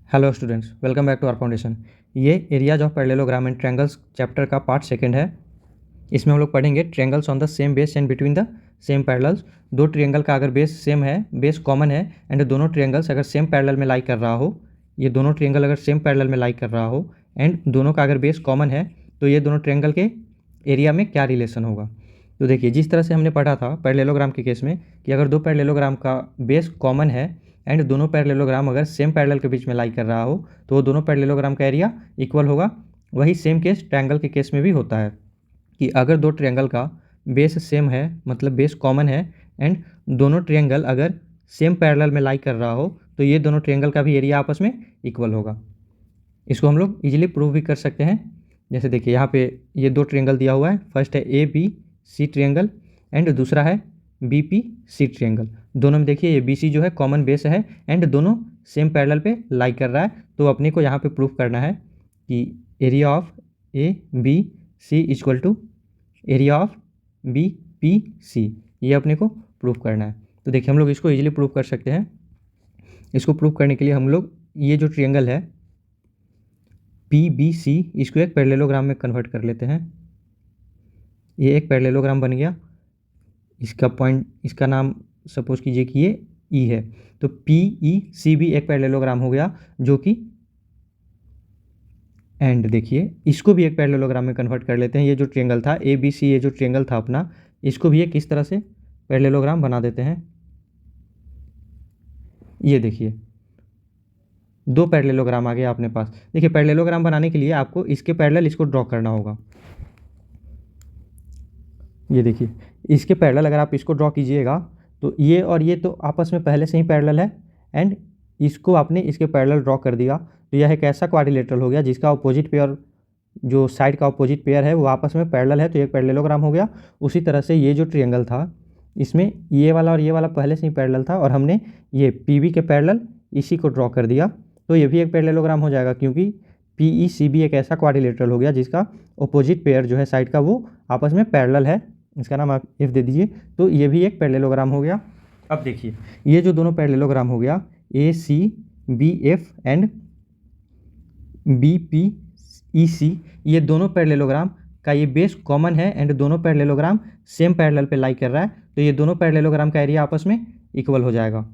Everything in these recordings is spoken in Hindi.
Hello students, welcome back to our foundation. ये areas of parallelogram and triangles chapter का पार्ट सेकंड है। इसमें हम लोग पढ़ेंगे triangles on the same base and between the same parallels. दो ट्रायंगल का अगर बेस सेम है, बेस कॉमन है एंड दोनों ट्रायंगल्स अगर सेम पैरेलल में लाई कर रहा हो, ये दोनों ट्रायंगल अगर सेम पैरेलल में लाई कर रहा हो एंड दोनों का अगर बेस कॉमन है, तो ये दोनों ट्रायंगल के एरिया में क्या रिलेशन होगा। तो देखिए, जिस तरह से हमने पढ़ा था पैरेललोग्राम के केस में कि अगर दो पैरेललोग्राम का बेस कॉमन है एंड दोनों पैरेललोग्राम अगर सेम पैरेलल के बीच में लाई कर रहा हो, तो वो दोनों पैरेललोग्राम का एरिया इक्वल होगा। वही सेम केस ट्रायंगल के केस में भी होता है कि अगर दो ट्रायंगल का बेस सेम है, मतलब बेस कॉमन है एंड दोनों ट्रायंगल अगर सेम पैरेलल में लाई कर रहा हो, तो ये दोनों ट्रायंगल का भी एरिया आपस में इक्वल होगा। इसको हम लोग इजीली प्रूव भी कर सकते हैं। जैसे देखिए, यहाँ पे ये दो ट्रायंगल दिया हुआ है। फर्स्ट है A B C triangle and दूसरा है बी पी सी ट्रायंगल। दोनों में देखिए ये बी सी जो है कॉमन बेस है एंड दोनों सेम पैरेलल पे लाई कर रहा है। तो अपने को यहाँ पे प्रूफ करना है कि area of A B C equal to area of B P C, ये अपने को प्रूफ करना है। तो देखिए, हम लोग इसको इजीली प्रूफ कर सकते हैं। इसको प्रूफ करने के लिए हम लोग ये जो ट्रायंगल है पी बी सी, इसको एक पैरेललोग्राम में कन्वर्ट कर लेते हैं। ये एक पैरेललोग्राम बन गया। इसका पॉइंट, इसका नाम सपोज कीजिए कि ये ई है, तो पी ई सी भी एक पैरेललोग्राम हो गया जो कि एंड देखिए, इसको भी एक पैरेललोग्राम में कन्वर्ट कर लेते हैं। ये जो ट्रायंगल था ए बी सी, ये जो ट्रायंगल था अपना, इसको भी एक इस तरह से पैरेललोग्राम बना देते हैं। ये देखिए, दो पैरेललोग्राम आ गया अपने पास। देखिए, पैरेललोग्राम बनाने के लिए आपको इसके पैरेलल इसको ड्रॉ करना होगा। ये देखिए, इसके पैरेलल अगर आप इसको ड्रॉ कीजिएगा तो ये और ये तो आपस में पहले से ही पैरेलल है एंड इसको आपने इसके पैरेलल ड्रॉ कर दिया, तो यह एक ऐसा क्वाड्रिलेटरल हो गया जिसका अपोजिट पेयर, जो साइड का अपोजिट पेयर है वो आपस में पैरेलल है, तो एक पैरेललोग्राम हो गया। उसी तरह से ये जो ट्रायंगल था, इसमें ये वाला और ये वाला पहले से ही पैरेलल था और हमने ये पी बी के पैरेलल इसी को ड्रॉ कर दिया, तो ये भी एक पैरेललोग्राम हो जाएगा, क्योंकि पी ई सी बी एक ऐसा क्वाड्रिलेटरल हो गया जिसका अपोजिट पेयर जो है साइड का वो आपस में पैरेलल है। इसका नाम आप एफ दे दीजिए, तो ये भी एक पैरेललोग्राम हो गया। अब देखिए, ये जो दोनों पैरेललोग्राम हो गया A C B F and B P E C, ये दोनों पैरेललोग्राम का ये बेस कॉमन है एंड दोनों पैरेललोग्राम सेम पैरेलल पे लाई कर रहा है, तो ये दोनों पैरेललोग्राम का एरिया आपस में इक्वल हो जाएगा।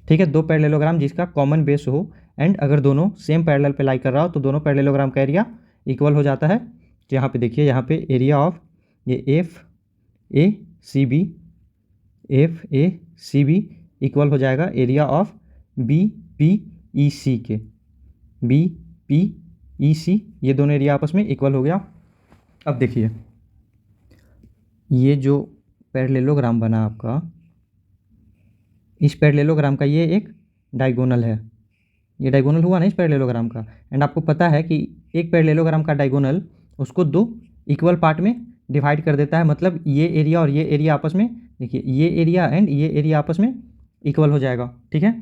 ठीक है, दो पैरेललोग्राम जिसका कॉमन बेस हो एंड अगर दोनों सेम पैरेलल पे लाई कर रहा हो, तो दोनों पैरेललोग्राम का एरिया इक्वल हो जाता है। तो यहाँ पे देखिए, यहाँ पे एरिया ऑफ ये F A C B, F A C B equal हो जाएगा area of B P E C के। बी पी ई सी, ये दोनों एरिया आपस में इक्वल हो गया। अब देखिए, ये जो पैरेललोग्राम बना आपका, इस पैरेललोग्राम का ये एक डायगोनल है। ये डायगोनल हुआ ना इस पैरेललोग्राम का, एंड आपको पता है कि एक पैरेललोग्राम का डायगोनल उसको दो इक्वल पार्ट में डिवाइड कर देता है। मतलब ये एरिया और ये एरिया आपस में, देखिए ये एरिया एंड ये एरिया आपस में इक्वल हो जाएगा। ठीक है,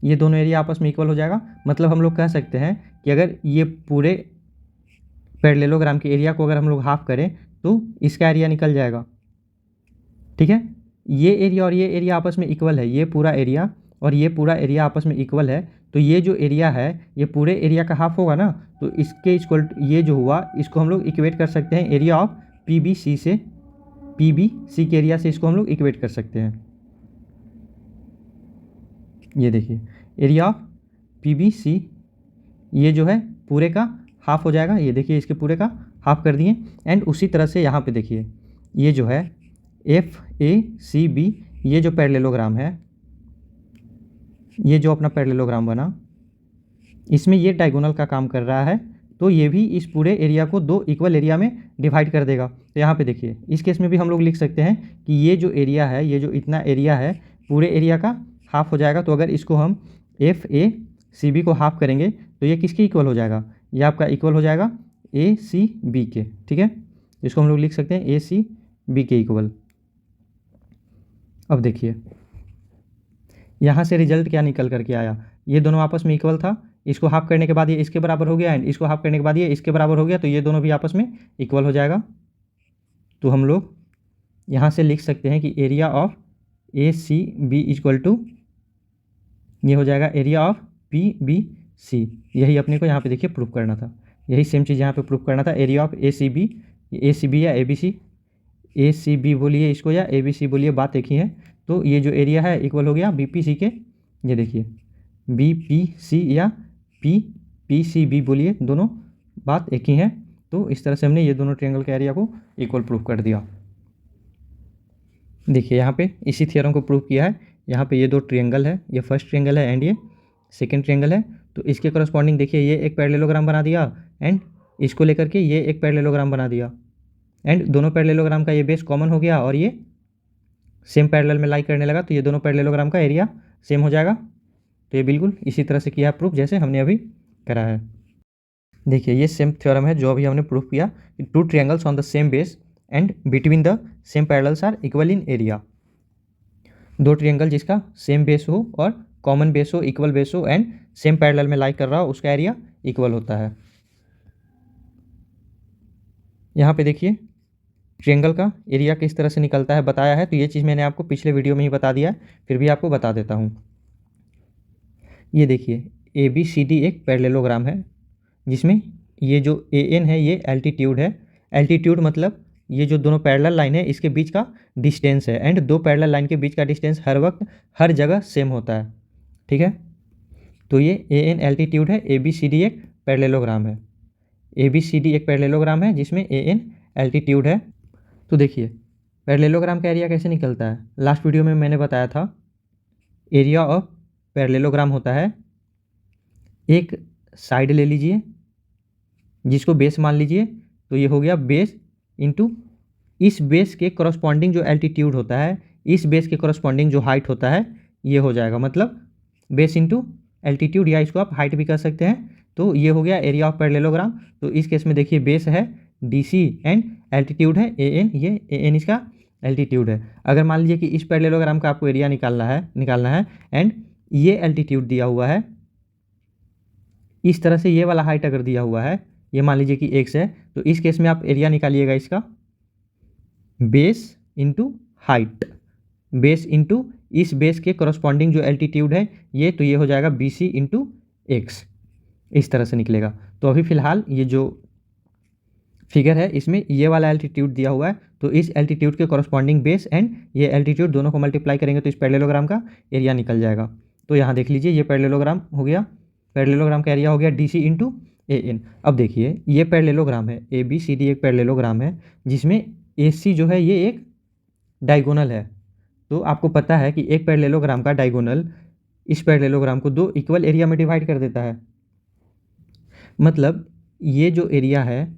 ये दोनों एरिया आपस में इक्वल हो जाएगा। मतलब हम लोग कह सकते हैं कि अगर ये पूरे पैरेललोग्राम के एरिया को अगर हम लोग हाफ करें तो इसका एरिया निकल जाएगा। ठीक है, ये एरिया और ये एरिया आपस में इक्वल है, ये पूरा एरिया और ये पूरा एरिया आपस में इक्वल है, तो ये जो एरिया है ये पूरे एरिया का हाफ होगा ना, तो इसके इक्वल ये जो हुआ इसको हम लोग इक्वेट कर सकते हैं area of P B C से। पी बी सी के एरिया से इसको हम लोग इक्वेट कर सकते हैं। ये देखिए, area of P B C ये जो है पूरे का हाफ हो जाएगा। ये देखिए, इसके पूरे का हाफ कर दिए। एंड उसी तरह से यहाँ पे देखिए, ये जो है एफ ए सी बी, ये जो पैरेललोग्राम है, ये जो अपना पैरेललोग्राम बना, इसमें ये डायगोनल का काम कर रहा है, तो ये भी इस पूरे एरिया को दो इक्वल एरिया में डिवाइड कर देगा। तो यहाँ पे देखिए, इस केस में भी हम लोग लिख सकते हैं कि ये जो एरिया है, ये जो इतना एरिया है, पूरे एरिया का हाफ हो जाएगा। तो अगर इसको हम एफ ए सी बी को हाफ करेंगे तो ये किसके इक्वल हो जाएगा, ये आपका इक्वल हो जाएगा ए सी बी के। ठीक है, इसको हम लोग लिख सकते हैं ए सी बी के इक्वल। अब देखिए, यहाँ से रिजल्ट क्या निकल करके आया, ये दोनों आपस में इक्वल था। इसको हाफ करने के बाद ये इसके बराबर हो गया एंड इसको हाफ करने के बाद ये इसके बराबर हो गया, तो ये दोनों भी आपस में इक्वल हो जाएगा। तो हम लोग यहाँ से लिख सकते हैं कि area of A C B equal to, ये हो जाएगा area of P B C, यही अपने को यहाँ पे देखिए प्रूफ करना था, यही सेम चीज़ यहाँ पे प्रूफ करना था। Area of A C B या ए सी बी बोलिए इसको या ए बी सी बोलिए, बात एक ही है। तो ये जो एरिया है इक्वल हो गया बी पी सी के, ये देखिए बी पी सी या पी पी सी बी बोलिए, दोनों बात एक ही है। तो इस तरह से हमने ये दोनों ट्रायंगल के एरिया को इक्वल प्रूफ कर दिया। देखिए यहाँ पे इसी थ्योरम को प्रूफ किया है। यहाँ पे ये दो ट्रायंगल है, ये फर्स्ट ट्रायंगल है एंड ये सेकंड ट्रायंगल है। तो इसके करस्पॉन्डिंग देखिए ये एक पैरेललोग्राम बना दिया एंड इसको लेकर के ये एक पैरेललोग्राम बना दिया एंड दोनों पैरेललोग्राम का ये बेस कॉमन हो गया और ये सेम पैरेलल में लाई करने लगा, तो ये दोनों पैरेललोग्राम का एरिया सेम हो जाएगा। तो ये बिल्कुल इसी तरह से किया प्रूफ जैसे हमने अभी करा है। देखिए ये सेम थ्योरम है जो अभी हमने प्रूफ किया, two triangles on the same base and between the same parallels are equal in area. दो ट्रायंगल जिसका सेम बेस हो और कॉमन बेस हो, इक्वल बेस हो एंड सेम पैरेलल में लाई कर रहा हो, उसका एरिया इक्वल होता है। यहाँ पे देखिए ट्रायंगल का एरिया किस तरह से निकलता है बताया है। तो ये चीज़ मैंने आपको पिछले वीडियो में ही बता दिया है, फिर भी आपको बता देता हूँ। ये देखिए ए बी सी डी एक पैरेललोग्राम है जिसमें ये जो ए एन है ये एल्टीट्यूड है। एल्टीट्यूड मतलब ये जो दोनों पैरेलल लाइन है इसके बीच का डिस्टेंस है एंड दो पैरेलल लाइन के बीच का डिस्टेंस हर वक्त हर जगह सेम होता है, ठीक है। तो ये ए एन एल्टीट्यूड है, ए बी सी डी एक पैरेललोग्राम है। ए बी सी डी एक पैरेललोग्राम है जिसमें ए एन एल्टीट्यूड है। तो देखिए पैरेललोग्राम का एरिया कैसे निकलता है, लास्ट वीडियो में मैंने बताया था। एरिया ऑफ पैरेललोग्राम होता है, एक साइड ले लीजिए जिसको बेस मान लीजिए, तो ये हो गया बेस इंटू इस बेस के करस्पॉन्डिंग जो एल्टीट्यूड होता है, इस बेस के करस्पॉन्डिंग जो हाइट होता है ये हो जाएगा, मतलब बेस इंटू एल्टीट्यूड या इसको आप हाइट भी कर सकते हैं। तो ये हो गया एरिया ऑफ पैरेललोग्राम। तो इस केस में देखिए बेस है डी सी एंड एल्टीट्यूड है ए एन, ये ए एन इसका एल्टीट्यूड है। अगर मान लीजिए कि इस पैरेललोग्राम का आपको एरिया निकालना है एंड ये एल्टीट्यूड दिया हुआ है, इस तरह से ये वाला हाइट अगर दिया हुआ है, ये मान लीजिए कि x है, तो इस केस में आप एरिया निकालिएगा इसका base into height, base into इस बेस के करस्पॉन्डिंग जो एल्टीट्यूड है ये, तो ये हो जाएगा बी सी इंटू एक्स, इस तरह से निकलेगा। तो अभी फ़िलहाल ये जो फिगर है इसमें ये वाला एल्टीट्यूड दिया हुआ है, तो इस एल्टीट्यूड के करस्पॉन्डिंग बेस एंड ये एल्टीट्यूड दोनों को मल्टीप्लाई करेंगे तो इस पैरेललोग्राम का एरिया निकल जाएगा। तो यहाँ देख लीजिए ये पैरेललोग्राम हो गया, पैरेललोग्राम का एरिया हो गया D C into A N. अब देखिए ये पैरेललोग्राम है, ए बी सी डी एक पैरेललोग्राम है जिसमें ए सी जो है ये एक डायगोनल है। तो आपको पता है कि एक पैरेललोग्राम का डायगोनल इस पैरेललोग्राम को दो इक्वल एरिया में डिवाइड कर देता है। मतलब ये जो एरिया है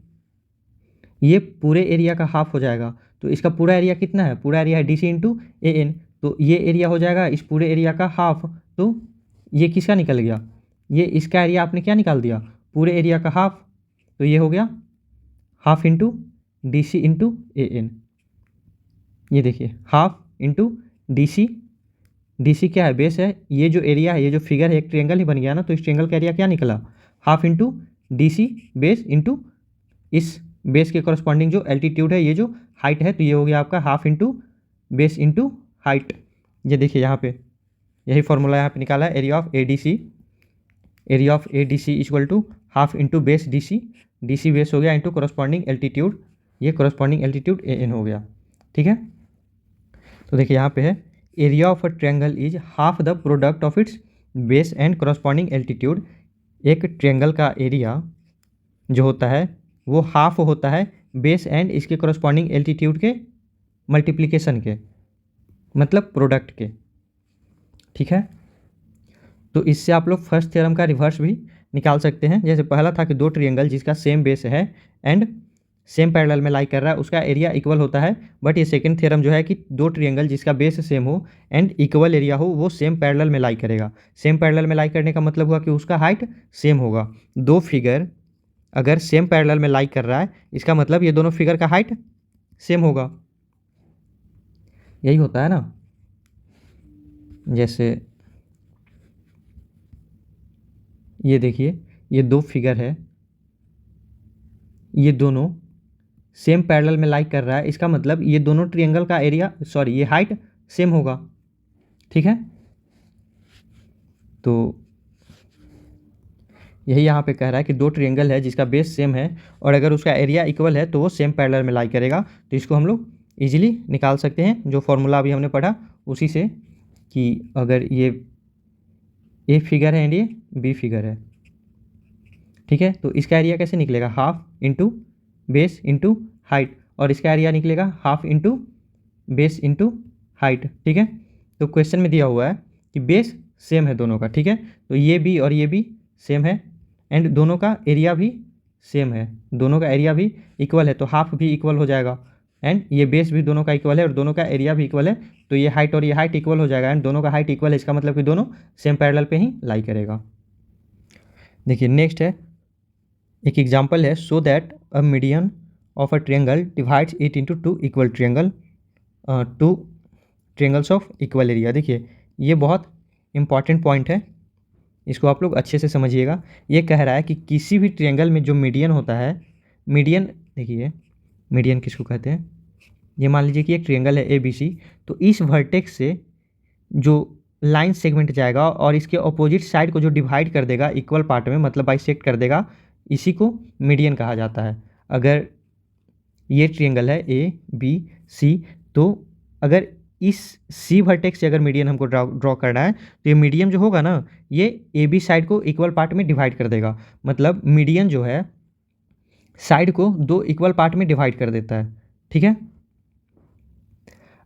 ये पूरे एरिया का हाफ हो जाएगा। तो इसका पूरा एरिया कितना है, पूरा एरिया है D C into A N, तो ये एरिया हो जाएगा इस पूरे एरिया का हाफ। तो ये किसका निकल गया, ये इसका एरिया आपने क्या निकाल दिया, पूरे एरिया का हाफ। तो ये हो गया half into D C into A N. ये देखिए हाफ इंटू डी सी क्या है, बेस है। ये जो एरिया है, ये जो फिगर है एक ट्रायंगल ही बन गया ना, तो इस ट्रायंगल का एरिया क्या निकला, half into D C base into इस बेस के करस्पॉन्डिंग जो एल्टीट्यूड है, ये जो हाइट है, तो ये हो गया आपका half into base into height. ये देखिए यहाँ पे यही फॉर्मूला यहाँ पे निकाला है, area of A D C, area of A D C equal to half into base D C base हो गया इंटू करस्पॉन्डिंग एल्टीट्यूड, ये करस्पॉन्डिंग एल्टीट्यूड ए एन हो गया, ठीक है। तो देखिए यहाँ पे है area of a triangle is half the product of its base and corresponding altitude. एक ट्रायंगल का एरिया जो होता है वो हाफ होता है बेस एंड इसके करस्पॉन्डिंग एल्टीट्यूड के मल्टीप्लिकेशन के, मतलब प्रोडक्ट के, ठीक है। तो इससे आप लोग फर्स्ट थ्योरम का रिवर्स भी निकाल सकते हैं। जैसे पहला था कि दो ट्रायंगल जिसका सेम बेस है एंड सेम पैरेलल में लाई कर रहा है उसका एरिया इक्वल होता है। बट ये सेकंड थ्योरम जो है कि दो ट्रायंगल जिसका बेस सेम हो एंड इक्वल एरिया हो वो सेम पैरेलल में लाई करेगा। सेम पैरेलल में लाई करने का मतलब हुआ कि उसका हाइट सेम होगा। दो फिगर अगर सेम पैरेलल में लाई कर रहा है इसका मतलब ये दोनों फिगर का हाइट सेम होगा, यही होता है ना। जैसे ये देखिए ये दो फिगर है, ये दोनों सेम पैरेलल में लाई कर रहा है, इसका मतलब ये दोनों ट्रायंगल का एरिया ये हाइट सेम होगा, ठीक है। तो यही यहाँ पे कह रहा है कि दो ट्रायंगल है जिसका बेस सेम है और अगर उसका एरिया इक्वल है तो वो सेम पैरेलल में लाई करेगा। तो इसको हम लोग इजीली निकाल सकते हैं, जो फॉर्मूला अभी हमने पढ़ा उसी से, कि अगर ये ए फिगर है एंड ये बी फिगर है, ठीक है, तो इसका एरिया कैसे निकलेगा, half into base into height, और इसका एरिया निकलेगा half into base into height, ठीक है। तो क्वेश्चन में दिया हुआ है कि बेस सेम है दोनों का, ठीक है, तो ये भी और ये भी सेम है एंड दोनों का एरिया भी सेम है, दोनों का एरिया भी इक्वल है, तो हाफ भी इक्वल हो जाएगा एंड ये बेस भी दोनों का इक्वल है और दोनों का एरिया भी इक्वल है, तो ये हाइट और ये हाइट इक्वल हो जाएगा एंड दोनों का हाइट इक्वल है, इसका मतलब कि दोनों सेम पैरेलल पे ही लाई करेगा। देखिए नेक्स्ट है, एक एग्जांपल है, so that a median of a triangle divides it into two equal triangle, two triangles of equal area. देखिए ये बहुत इंपॉर्टेंट पॉइंट है, इसको आप लोग अच्छे से समझिएगा। ये कह रहा है कि किसी भी ट्रायंगल में जो मीडियन होता है, मीडियन देखिए मीडियन किसको कहते हैं, ये मान लीजिए कि एक ट्रायंगल है ABC, तो इस वर्टेक्स से जो लाइन सेगमेंट जाएगा और इसके अपोजिट साइड को जो डिवाइड कर देगा इक्वल पार्ट में, मतलब बाइसेक्ट कर देगा, इसी को मीडियन कहा जाता है। अगर ये ट्रायंगल है ABC, तो अगर इस सी वर्टेक्स से अगर मीडियन हमको ड्रॉ करना है तो ये मीडियन जो होगा ना, ये AB साइड को इक्वल पार्ट में डिवाइड कर देगा, मतलब मीडियन जो है साइड को दो इक्वल पार्ट में डिवाइड कर देता है, ठीक है।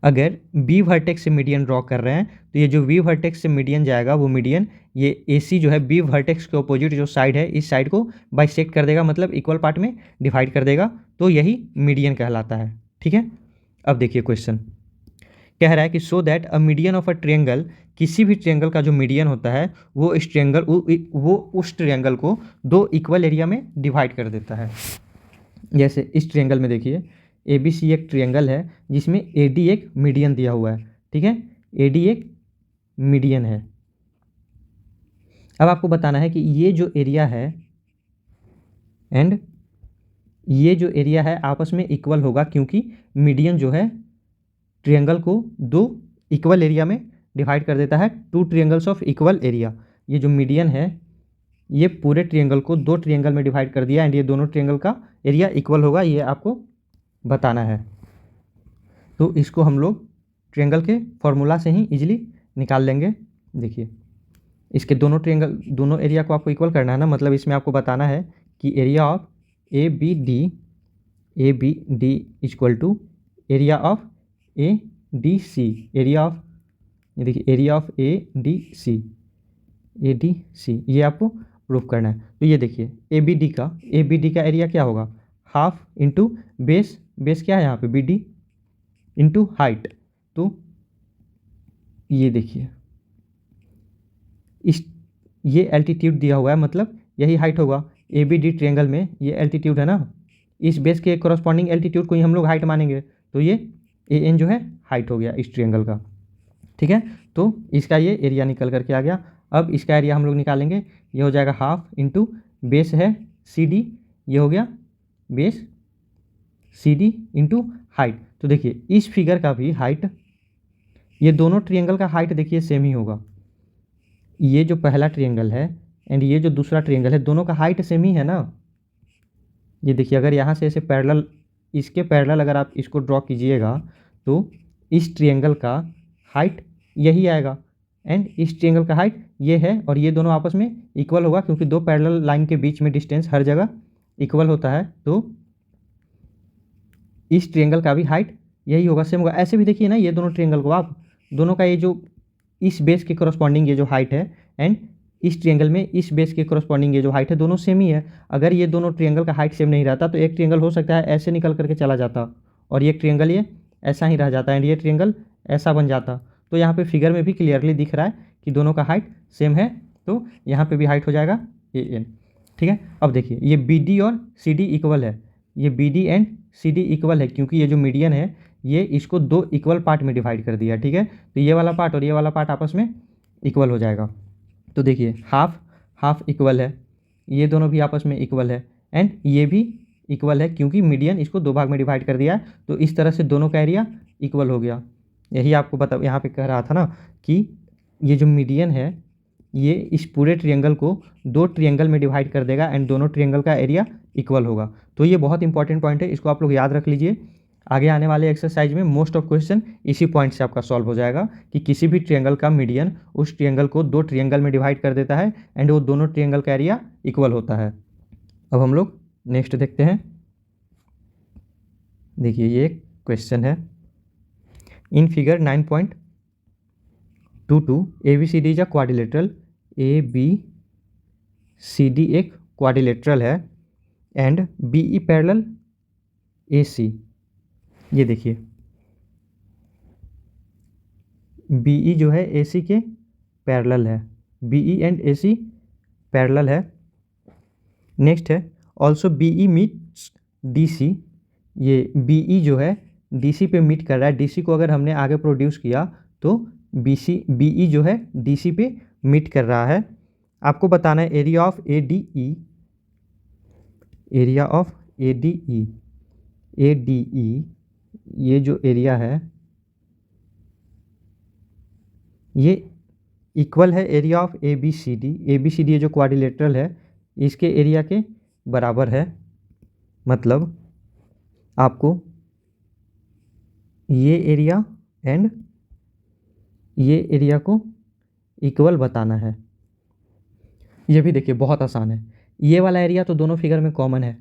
अगर B वर्टेक्स से मीडियन ड्रॉ कर रहे हैं तो ये जो B वर्टेक्स से मीडियन जाएगा वो मीडियन ये AC जो है B वर्टेक्स के अपोजिट जो साइड है इस साइड को बाइसेक्ट कर देगा, मतलब इक्वल पार्ट में डिवाइड कर देगा, तो यही मीडियन कहलाता है, ठीक है। अब देखिए क्वेश्चन कह रहा है कि so that a median of a triangle, किसी भी ट्रायंगल का जो मीडियन होता है वो इस ट्रायंगल वो उस ट्रायंगल को दो इक्वल एरिया में डिवाइड कर देता है। जैसे इस ट्रायंगल में देखिए ABC एक ट्रायंगल है जिसमें AD एक मीडियन दिया हुआ है, ठीक है, AD एक मीडियन है। अब आपको बताना है कि ये जो एरिया है एंड ये जो एरिया है आपस में इक्वल होगा, क्योंकि मीडियन जो है ट्रायंगल को दो इक्वल एरिया में डिवाइड कर देता है, two triangles of equal area. ये जो मीडियन है ये पूरे ट्रायंगल को दो ट्रायंगल में डिवाइड कर दिया एंड ये दोनों ट्रायंगल का एरिया इक्वल होगा, ये आपको बताना है। तो इसको हम लोग ट्रायंगल के फॉर्मूला से ही इजीली निकाल लेंगे। देखिए इसके दोनों ट्रायंगल दोनों एरिया को आपको इक्वल करना है ना, मतलब इसमें आपको बताना है कि area of ABD equal to area of ADC, area of, ये देखिए एरिया ऑफ ADC ये आपको प्रूफ करना है। तो ये देखिए ABD का एरिया क्या होगा, हाफ इंटू बेस क्या है यहाँ पे BD इंटू हाइट। तो ये देखिए ये एल्टीट्यूड दिया हुआ है, मतलब यही हाइट होगा। ABD ट्रायंगल में ये एल्टीट्यूड है ना, इस बेस के कॉरस्पॉन्डिंग एल्टीट्यूड को ही हम लोग हाइट मानेंगे, तो ये AN जो है हाइट हो गया इस ट्रायंगल का, ठीक है। तो इसका ये एरिया निकल करके आ गया। अब इसका एरिया हम लोग निकालेंगे, ये हो जाएगा हाफ इंटू बेस है CD, ये हो गया बेस CD इंटू हाइट। तो देखिए इस फिगर का भी हाइट, ये दोनों ट्रायंगल का हाइट देखिए सेम ही होगा, ये जो पहला ट्रायंगल है एंड ये जो दूसरा ट्रायंगल है दोनों का हाइट सेम ही है ना। ये देखिए अगर यहाँ से ऐसे पैरेलल, इसके पैरेलल अगर आप इसको ड्रॉ कीजिएगा तो इस ट्रायंगल का हाइट यही आएगा एंड इस ट्रायंगल का हाइट ये है, और ये दोनों आपस में इक्वल होगा क्योंकि दो पैरेलल लाइन के बीच में डिस्टेंस हर जगह इक्वल होता है, तो इस ट्रायंगल का भी हाइट यही होगा, सेम होगा। ऐसे भी देखिए ना, ये दोनों ट्रायंगल को आप दोनों का ये जो इस बेस के कॉरस्पॉन्डिंग ये जो हाइट है एंड इस ट्रायंगल में इस बेस के कॉरस्पॉन्डिंग ये जो हाइट है दोनों सेम ही है। अगर ये दोनों ट्रायंगल का हाइट सेम नहीं रहता तो एक ट्रायंगल हो सकता है ऐसे निकल करके चला जाता और ये ट्रायंगल ये ऐसा ही रह जाता एंड ये ट्रायंगल ऐसा बन जाता। तो यहाँ पे फिगर में भी क्लियरली दिख रहा है कि दोनों का हाइट सेम है, तो यहाँ पे भी हाइट हो जाएगा AN, ठीक है। अब देखिए ये BD और CD इक्वल है, ये BD एंड CD इक्वल है क्योंकि ये जो मीडियन है ये इसको दो इक्वल पार्ट में डिवाइड कर दिया, ठीक है। तो ये वाला पार्ट और ये वाला पार्ट आपस में इक्वल हो जाएगा। तो देखिए हाफ इक्वल है, ये दोनों भी आपस में इक्वल है एंड ये भी इक्वल है क्योंकि मीडियन इसको दो भाग में डिवाइड कर दिया है, तो इस तरह से दोनों का एरिया इक्वल हो गया। यही आपको यहाँ पे कह रहा था ना कि ये जो मीडियन है ये इस पूरे ट्रिएंगल को 2 ट्रिएंगल में डिवाइड कर देगा एंड दोनों ट्रिएंगल का एरिया इक्वल होगा। तो ये बहुत इंपॉर्टेंट पॉइंट है, इसको आप लोग याद रख लीजिए। आगे आने वाले एक्सरसाइज में मोस्ट ऑफ क्वेश्चन इसी पॉइंट से आपका सॉल्व हो जाएगा कि किसी भी ट्रिएंगल का मीडियन उस ट्रिएंगल को 2 ट्रिएंगल में डिवाइड कर देता है एंड वो दोनों ट्रिएंगल का एरिया इक्वल होता है। अब हम लोग नेक्स्ट देखते हैं। देखिए ये क्वेश्चन है, in figure 9.22 ABCD is a quadrilateral, ABCD एक क्वाड्रिलेटरल है एंड BE पैरेलल AC। ये देखिए BE जो है AC के पैरेलल है, BE एंड AC पैरेलल है। नेक्स्ट है ऑल्सो BE मीट्स DC। ये BE जो है DC पे मीट कर रहा है, DC को अगर हमने आगे प्रोड्यूस किया तो BE जो है DC पे मीट कर रहा है। आपको बताना है area of ADE, area of ADE, ADE ये जो एरिया है ये इक्वल है एरिया ऑफ ABCD। ABCD ये जो क्वाड्रिलेटरल है इसके एरिया के बराबर है। मतलब आपको ये एरिया एंड ये एरिया को इक्वल बताना है। ये भी देखिए बहुत आसान है, ये वाला एरिया तो दोनों फिगर में कॉमन है,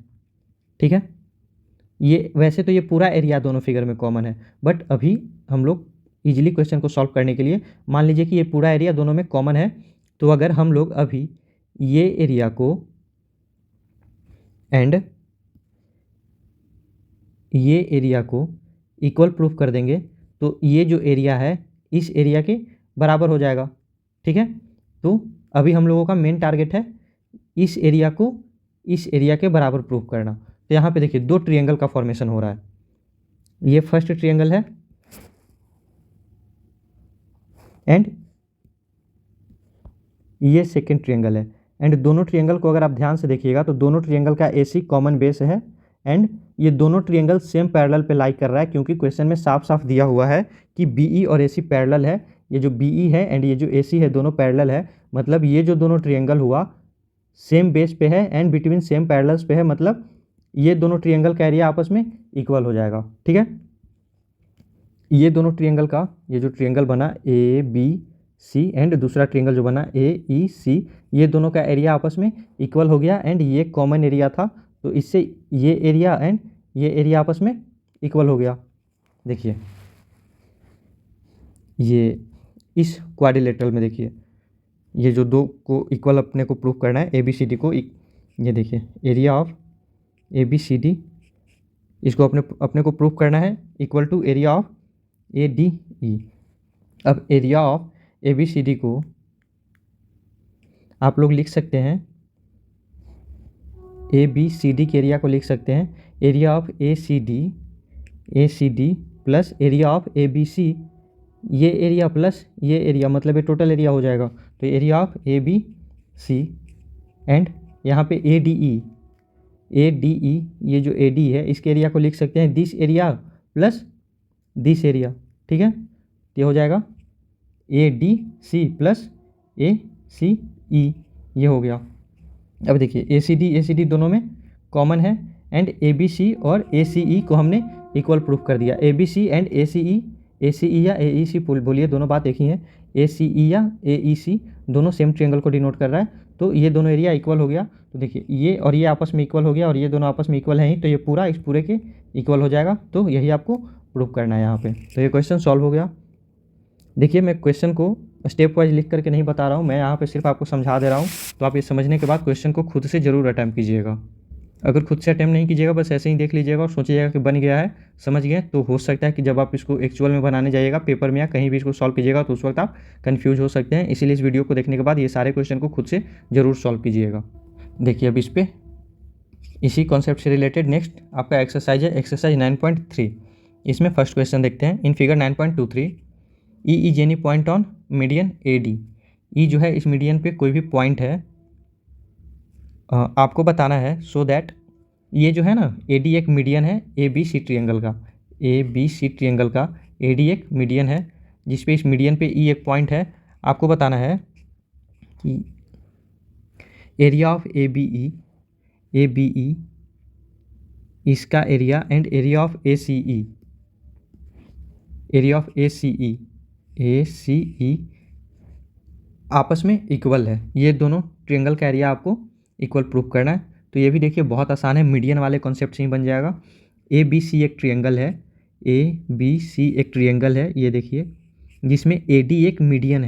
ठीक है। ये वैसे तो ये पूरा एरिया दोनों फिगर में कॉमन है, बट अभी हम लोग इजीली क्वेश्चन को सॉल्व करने के लिए मान लीजिए कि ये पूरा एरिया दोनों में कॉमन है। तो अगर हम लोग अभी ये एरिया को एंड ये एरिया को इक्वल प्रूफ कर देंगे तो ये जो एरिया है इस एरिया के बराबर हो जाएगा, ठीक है। तो अभी हम लोगों का मेन टारगेट है इस एरिया को इस एरिया के बराबर प्रूफ करना। तो यहाँ पे देखिए 2 ट्रिएंगल का फॉर्मेशन हो रहा है, ये फर्स्ट ट्रिएंगल है एंड ये सेकेंड ट्रिएंगल है एंड दोनों ट्रिएंगल को अगर आप ध्यान से देखिएगा तो दोनों ट्रिएंगल का AC कॉमन बेस है एंड ये दोनों ट्रिएंगल सेम पैरेलल पे लाई कर रहा है, क्योंकि क्वेश्चन में साफ साफ दिया हुआ है कि BE और AC पैरेलल है। ये जो BE है एंड ये जो AC है दोनों पैरेलल है, मतलब ये जो दोनों ट्रिएंगल हुआ सेम बेस पे है एंड बिटवीन सेम पैरेलल्स पे है, मतलब ये दोनों ट्रिएंगल का एरिया आपस में इक्वल हो जाएगा, ठीक है। ये दोनों ट्रिएंगल का ये जो ट्रिएंगल बना ABC एंड दूसरा ट्रिएंगल जो बना AEC, ये दोनों का एरिया आपस में इक्वल हो गया एंड ये कॉमन एरिया था, तो इससे ये एरिया एंड ये एरिया आपस में इक्वल हो गया। देखिए ये इस क्वाड्रिलेटरल में देखिए ये जो 2 को इक्वल अपने को प्रूफ करना है ABCD को, ये देखिए एरिया ऑफ ABCD इसको अपने को प्रूफ करना है equal to area of ADE। अब एरिया ऑफ ABCD को आप लोग लिख सकते हैं, ABCD के एरिया को लिख सकते हैं area of ACD plus area of ABC, ये एरिया प्लस ये एरिया, मतलब ये टोटल एरिया हो जाएगा। तो एरिया ऑफ ABC एंड यहाँ पे ADE ये जो AD है इसके एरिया को लिख सकते हैं this area plus this area, ठीक है। ये हो जाएगा ADC प्लस ACE, ये हो गया। अब देखिए ACD दोनों में कॉमन है एंड ABC और ACE को हमने इक्वल प्रूफ कर दिया। ABC एंड ACE या AEC बोलिए, दोनों बात एक ही है। ACE या AEC दोनों सेम ट्रिएंगल को डिनोट कर रहा है, तो ये दोनों एरिया इक्वल हो गया। तो देखिए ये और ये आपस में इक्वल हो गया और ये दोनों आपस में इक्वल है ही, तो ये पूरा इस पूरे के इक्वल हो जाएगा। तो यही आपको प्रूफ करना है यहाँ पे। तो ये क्वेश्चन सॉल्व हो गया। देखिए मैं क्वेश्चन को स्टेप वाइज लिख करके नहीं बता रहा हूँ, मैं यहाँ पे सिर्फ आपको समझा दे रहा हूँ। तो आप ये समझने के बाद क्वेश्चन को खुद से ज़रूर अटैम्प्ट कीजिएगा। अगर खुद से अटैम्प्ट नहीं कीजिएगा, बस ऐसे ही देख लीजिएगा और सोचिएगा कि बन गया है, समझ गए, तो हो सकता है कि जब आप इसको एक्चुअल में बनाने जाइएगा पेपर में या कहीं भी इसको सॉल्व कीजिएगा तो उस वक्त आप कन्फ्यूज हो सकते हैं। इसीलिए इस वीडियो को देखने के बाद ये सारे क्वेश्चन को खुद से ज़रूर सॉल्व कीजिएगा। देखिए अब इस पर इसी कॉन्सेप्ट से रिलेटेड नेक्स्ट आपका एक्सरसाइज है, एक्सरसाइज 9.3। इसमें फर्स्ट क्वेश्चन देखते हैं। In figure 9.23 E is any point on median AD। ई जो है इस मीडियन पे कोई भी पॉइंट है, आपको बताना है सो दैट ये जो है ना AD एक मीडियन है ABC ट्रिएंगल का, ABC ट्रिएंगल का AD एक मीडियन है जिसपे इस मीडियन पे E एक पॉइंट है। आपको बताना है कि area of A B E इसका area and area of A C E आपस में इक्वल है। ये दोनों ट्रायंगल का एरिया आपको इक्वल प्रूफ करना है। तो ये भी देखिए बहुत आसान है, मीडियन वाले कॉन्सेप्ट से ही बन जाएगा। ए बी सी एक ट्रायंगल है, ये देखिए, जिसमें ए डी एक मीडियन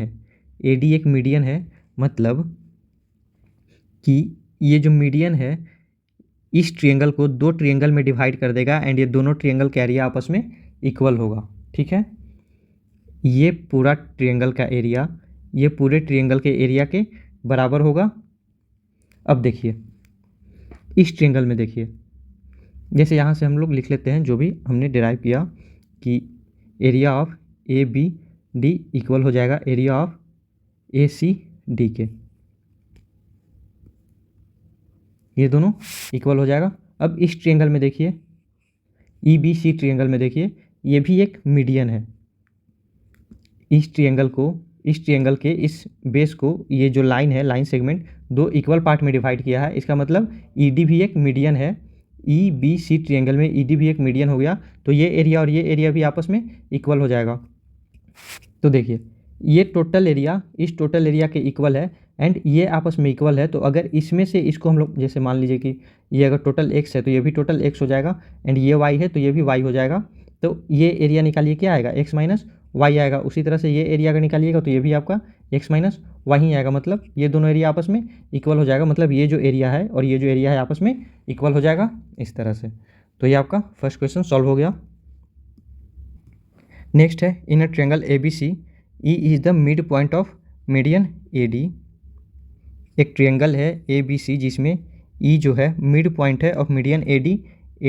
है, मतलब कि ये जो मीडियन है इस ट्रायंगल को दो ट्रायंगल में डिवाइड कर देगा एंड ये दोनों ट्रायंगल का एरिया आपस में इक्वल होगा। ठीक है, ये पूरा ट्रायंगल का एरिया ये पूरे ट्रायंगल के एरिया के बराबर होगा। अब देखिए इस ट्रायंगल में देखिए, जैसे यहाँ से हम लोग लिख लेते हैं जो भी हमने डिराइव किया कि area of A B D equal हो जाएगा area of A C D के, ये दोनों इक्वल हो जाएगा। अब इस ट्रायंगल में देखिए, ई बी सी ट्रायंगल में देखिए, ये भी एक मीडियन है। इस ट्रायंगल के इस बेस को, ये जो लाइन है, लाइन सेगमेंट दो इक्वल पार्ट में डिवाइड किया है। इसका मतलब ई डी भी एक मीडियन है। ई बी सी ट्रायंगल में ई डी भी एक मीडियन हो गया, तो ये एरिया और ये एरिया भी आपस में इक्वल हो जाएगा। तो देखिए ये टोटल एरिया इस टोटल एरिया के इक्वल है एंड ये आपस में इक्वल है। तो अगर इसमें से इसको हम लोग, जैसे मान लीजिए कि ये अगर टोटल एक्स है तो ये भी टोटल एक्स हो जाएगा एंड ये वाई है तो ये भी वाई हो जाएगा। तो ये एरिया निकालिए, क्या आएगा, एक्स माइनस वाई आएगा। उसी तरह से ये एरिया अगर निकालिएगा तो ये भी आपका एक्स माइनस वाई ही आएगा। मतलब ये दोनों एरिया आपस में इक्वल हो जाएगा, मतलब ये जो एरिया है और ये जो एरिया है आपस में इक्वल हो जाएगा इस तरह से। तो ये आपका फर्स्ट क्वेश्चन सॉल्व हो गया। नेक्स्ट है, in a triangle A B C E is the midpoint of median A D. एक ट्रायंगल है ए बी सी जिसमें ई जो है मिड पॉइंट है of median A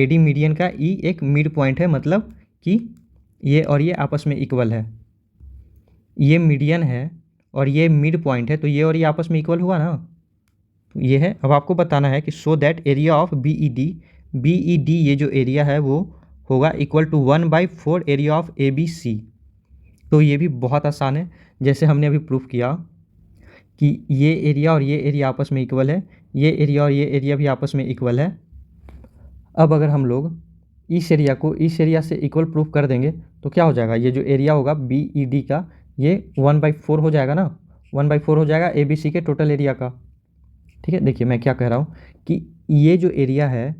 D median का ई एक मिड पॉइंट है, मतलब कि ये और ये आपस में इक्वल है। ये मीडियन है और ये मिड पॉइंट है, तो ये और ये आपस में इक्वल हुआ ना। तो ये है, अब आपको बताना है कि so that area of B E D ये जो एरिया है वो होगा equal to 1/4 area of A B C. तो ये भी बहुत आसान है, जैसे हमने अभी प्रूफ किया कि ये एरिया और ये एरिया आपस में इक्वल है, ये एरिया और ये एरिया भी आपस में इक्वल है। अब अगर हम लोग इस एरिया को इस एरिया से इक्वल प्रूफ कर देंगे तो क्या हो जाएगा, ये जो एरिया होगा बी ई डी का ये 1/4 हो जाएगा ना, 1/4 हो जाएगा ए बी सी के टोटल एरिया का। ठीक है, देखिए मैं क्या कह रहा हूँ कि ये जो एरिया है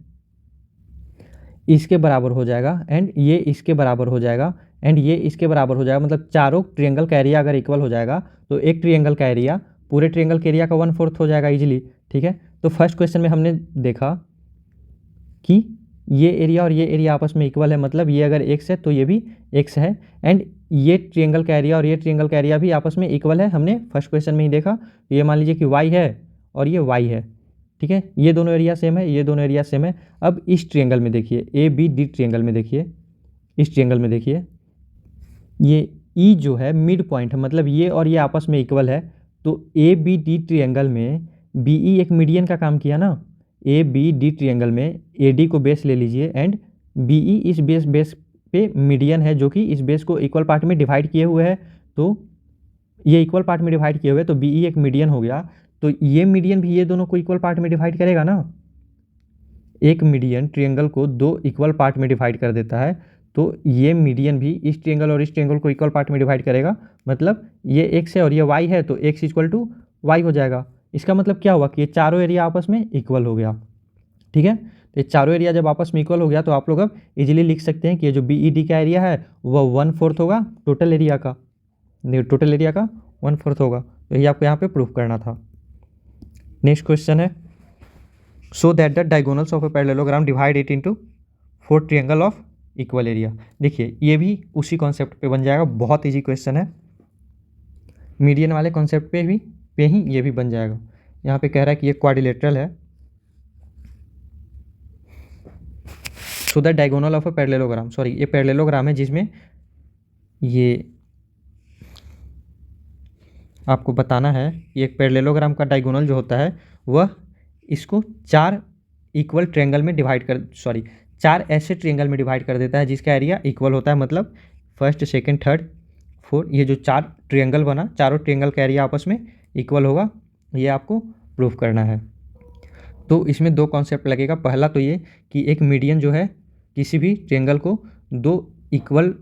इसके बराबर हो जाएगा एंड ये इसके बराबर हो जाएगा एंड ये इसके बराबर हो जाएगा। मतलब चारों ट्रायंगल का एरिया अगर इक्वल हो जाएगा तो एक ट्रायंगल का एरिया पूरे ट्रायंगल के एरिया का 1/4 हो जाएगा इजीली। ठीक है, तो फर्स्ट क्वेश्चन में हमने देखा कि ये एरिया और ये एरिया आपस में इक्वल है, मतलब ये अगर एक्स है तो ये भी एक्स है एंड ये ट्रायंगल का एरिया और ये ट्रायंगल का एरिया भी आपस में इक्वल है। हमने फर्स्ट क्वेश्चन में ही देखा। ये मान लीजिए कि वाई है और ये वाई है। ठीक है, ये दोनों एरिया सेम है, ये दोनों एरिया सेम है। अब इस ट्रायंगल में देखिए, ए बी डी ट्रायंगल में देखिए, इस ट्रायंगल में देखिए, ये ई जो है मिड पॉइंट है, मतलब ये और ये आपस में इक्वल है। तो ए बी डी ट्रायंगल में बी ई एक मीडियन का काम किया ना। ए बी डी ट्रायंगल में ए डी को बेस ले लीजिए एंड बी ई इस बेस पे मीडियन है, जो कि इस बेस को इक्वल पार्ट में डिवाइड किए हुए है। तो ये इक्वल पार्ट में डिवाइड किए हुए, तो बी ई एक मीडियन हो गया। तो ये मीडियन भी ये दोनों को इक्वल पार्ट में डिवाइड करेगा ना। एक मीडियन ट्रायंगल को दो इक्वल पार्ट में डिवाइड कर देता है, तो ये मीडियन भी इस ट्रायंगल और इस ट्रायंगल को इक्वल पार्ट में डिवाइड करेगा। मतलब ये एक्स है और ये वाई है, तो एक्स इक्वल टू वाई हो जाएगा। इसका मतलब क्या हुआ कि ये चारों एरिया आपस में इक्वल हो गया। ठीक है, तो ये चारों एरिया जब आपस में इक्वल हो गया तो आप लोग अब इजीली लिख सकते हैं कि ये जो बी ई डी का एरिया है वह 1/4 होगा टोटल एरिया का, टोटल एरिया का 1/4 होगा। तो ये आपको यहाँ पे प्रूफ करना था। नेक्स्ट क्वेश्चन है, so that the diagonals of a parallelogram divide it into 4 triangle of equal area. देखिए ये भी उसी कॉन्सेप्ट पे बन जाएगा, बहुत इजी क्वेश्चन है। मीडियन वाले कॉन्सेप्ट पे ही ये भी बन जाएगा। यहाँ पे कह रहा है कि ये क्वाड्रिलेटरल है। So the diagonal of a parallelogram, sorry ये पैरेललोग्राम है जिसमें ये आपको बताना है कि एक पैरेललोग्राम का डायगोनल जो होता है वह इसको 4 इक्वल ट्रायंगल में डिवाइड कर, सॉरी 4 ऐसे ट्रायंगल में डिवाइड कर देता है जिसका एरिया इक्वल होता है। मतलब फर्स्ट, सेकंड, थर्ड, फोर्थ, ये जो 4 ट्रायंगल बना, चारों ट्रायंगल का एरिया आपस में इक्वल होगा। ये आपको प्रूफ करना है। तो इसमें दो कॉन्सेप्ट लगेगा। पहला तो ये कि एक मीडियन जो है किसी भी ट्रायंगल को दो इक्वल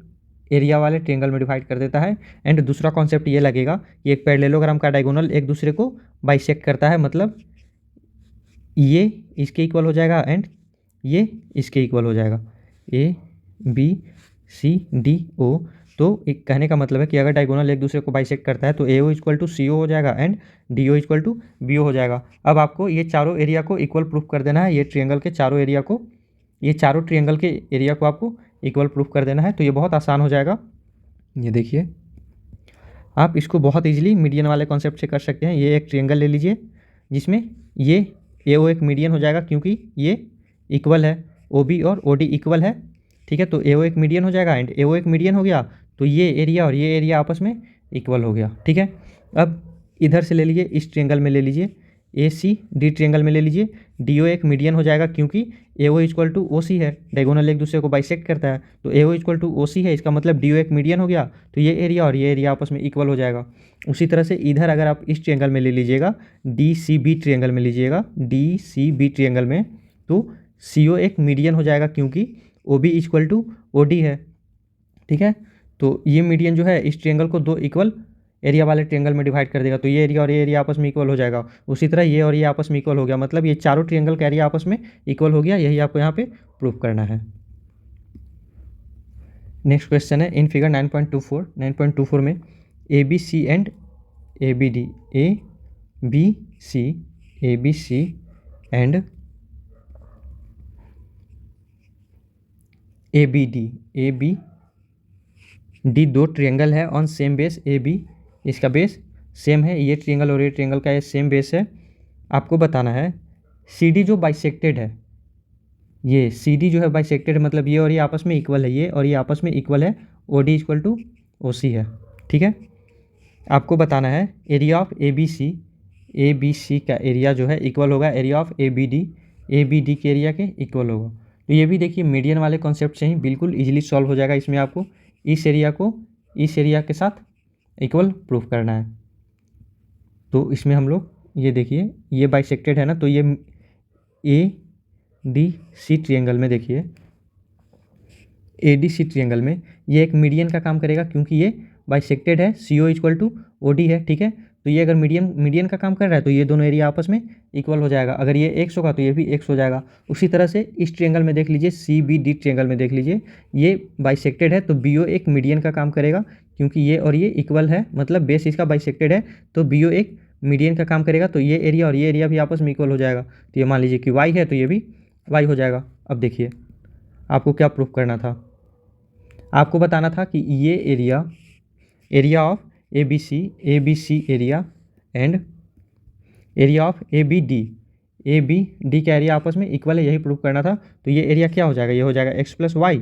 एरिया वाले ट्रायंगल में डिवाइड कर देता है। एंड दूसरा कॉन्सेप्ट ये लगेगा कि एक पैरेललोग्राम का डायगोनल एक दूसरे को बाइसेक्ट करता है, मतलब ये इसके इक्वल हो जाएगा एंड ये इसके इक्वल हो जाएगा, ए बी सी डी ओ। तो एक कहने का मतलब है कि अगर डायगोनल एक दूसरे को बाइसेक्ट करता है तो ए ओ इक्वल टू सी ओ हो जाएगा and D O equal to B O हो जाएगा। अब आपको ये चारों एरिया को इक्वल प्रूफ कर देना है। ये ट्रायंगल के चारों एरिया को, ये चारों ट्रायंगल के एरिया को आपको इक्वल प्रूफ कर देना है। तो ये बहुत आसान हो जाएगा। ये देखिए, आप इसको बहुत ईजिली मीडियन वाले कॉन्सेप्ट से कर सकते हैं। ये एक ट्रायंगल ले लीजिए जिसमें ये ए ओ एक मीडियन हो जाएगा क्योंकि ये इक्वल है, ओ बी और ओ डी इक्वल है, ठीक है। तो ए ओ एक मीडियन हो जाएगा एंड ए ओ एक मीडियन हो गया तो ये एरिया और ये एरिया आपस में इक्वल हो गया, ठीक है। अब इधर से ले लीजिए, इस ट्रायंगल में ले लीजिए, ए सी डी ट्रायंगल में ले लीजिए, डी ओ एक मीडियन हो जाएगा क्योंकि ए ओ इक्वल टू ओ सी है, डायगोनल एक दूसरे को बाइसेक्ट करता है। तो ए ओ इक्वल टू ओ सी है, इसका मतलब डी ओ एक मीडियन हो गया, तो ये एरिया और ये एरिया आपस में इक्वल हो जाएगा। उसी तरह से इधर अगर आप इस ट्रायंगल में ले लीजिएगा, डी सी बी ट्रायंगल में लीजिएगा, डी सी बी ट्रायंगल में, तो सी ओ एक मीडियन हो जाएगा क्योंकि O B equal to O D है, ठीक है। तो ये मीडियन जो है इस ट्रायंगल को दो इक्वल एरिया वाले ट्रायंगल में डिवाइड कर देगा, तो ये एरिया और ये एरिया आपस में इक्वल हो जाएगा। उसी तरह ये और ये आपस में इक्वल हो गया, मतलब ये चारों ट्रायंगल का एरिया आपस में इक्वल हो गया। यही आपको यहाँ पे प्रूफ करना है। नेक्स्ट क्वेश्चन है इन फिगर 9.24 में A B C and A B D, A B C and A B D दो ट्रायंगल है on same base A B, इसका बेस सेम है, ये ट्रायंगल और ये ट्रायंगल का ये सेम बेस है। आपको बताना है सी डी जो बाइसेक्टेड है, ये सी डी जो है बाइसेक्टेड, मतलब ये और ये आपस में इक्वल है, ये और ये आपस में इक्वल है, O D equal to O C है, ठीक है। आपको बताना है area of A B C का एरिया जो है इक्वल होगा area of A B D के एरिया के इक्वल होगा। तो ये भी देखिए मीडियन वाले कॉन्सेप्ट से ही बिल्कुल इजीली सॉल्व हो जाएगा। इसमें आपको इस एरिया को इस एरिया के साथ इक्वल प्रूफ करना है। तो इसमें हम लोग ये देखिए, ये बाइसेक्टेड है ना, तो ये ए डी सी ट्रायंगल में देखिए, ए डी सी ट्रायंगल में ये एक मीडियन का काम करेगा क्योंकि ये बाइसेक्टेड है, C O equal to O D है, ठीक है। तो ये अगर मीडियन का काम कर रहा है तो ये दोनों एरिया आपस में इक्वल हो जाएगा। अगर ये एक्स होगा तो ये भी एक्स हो जाएगा। उसी तरह से इस ट्रायंगल में देख लीजिए, सी बी डी ट्रायंगल में देख लीजिए, ये बाइसेक्टेड है तो बी ओ एक मीडियन का काम करेगा क्योंकि ये और ये इक्वल है, मतलब बेस इसका बाइसेक्टेड है, तो बी ओ एक मीडियन का काम करेगा, तो ये एरिया और ये एरिया भी आपस में इक्वल हो जाएगा। तो ये मान लीजिए कि वाई है तो ये भी वाई हो जाएगा। अब देखिए आपको क्या प्रूफ करना था, आपको बताना था कि ये area of A B C area and area of A B D का एरिया आपस में इक्वल है, यही प्रूफ करना था। तो ये एरिया क्या हो जाएगा, ये हो जाएगा एक्स प्लस वाई,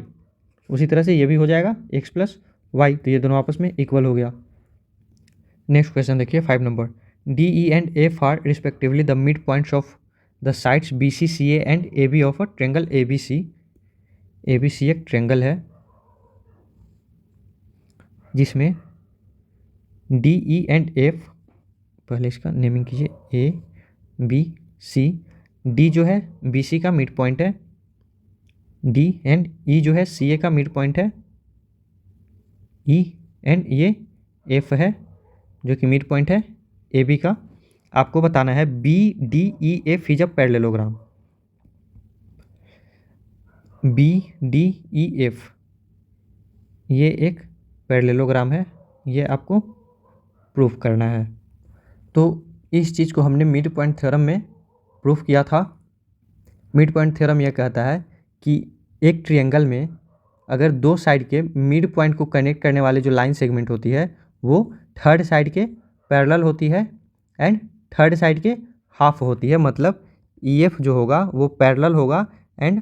उसी तरह से ये भी हो जाएगा एक्स प्लस वाई, तो ये दोनों आपस में इक्वल हो गया। नेक्स्ट क्वेश्चन देखिए 5 number, D E and F are respectively the mid points of the sides B C C A and A B of a triangle A B C एक ट्रायंगल है जिसमें डी ई एंड एफ, पहले इसका नेमिंग कीजिए, ए बी सी, डी जो है बी सी का मिड पॉइंट है, डी एंड ई जो है सी ए का मिड पॉइंट है, ई एंड ये एफ है जो कि मिड पॉइंट है ए बी का। आपको बताना है B D E F is a parallelogram, B D E F ये एक पैरेललोग्राम है, ये आपको प्रूफ करना है। तो इस चीज़ को हमने मिड पॉइंट थ्योरम में प्रूफ किया था। मिड पॉइंट थ्योरम यह कहता है कि एक ट्रायंगल में अगर दो साइड के मिड पॉइंट को कनेक्ट करने वाले जो लाइन सेगमेंट होती है वो थर्ड साइड के पैरेलल होती है एंड थर्ड साइड के हाफ होती है, मतलब ई एफ जो होगा वो पैरेलल होगा एंड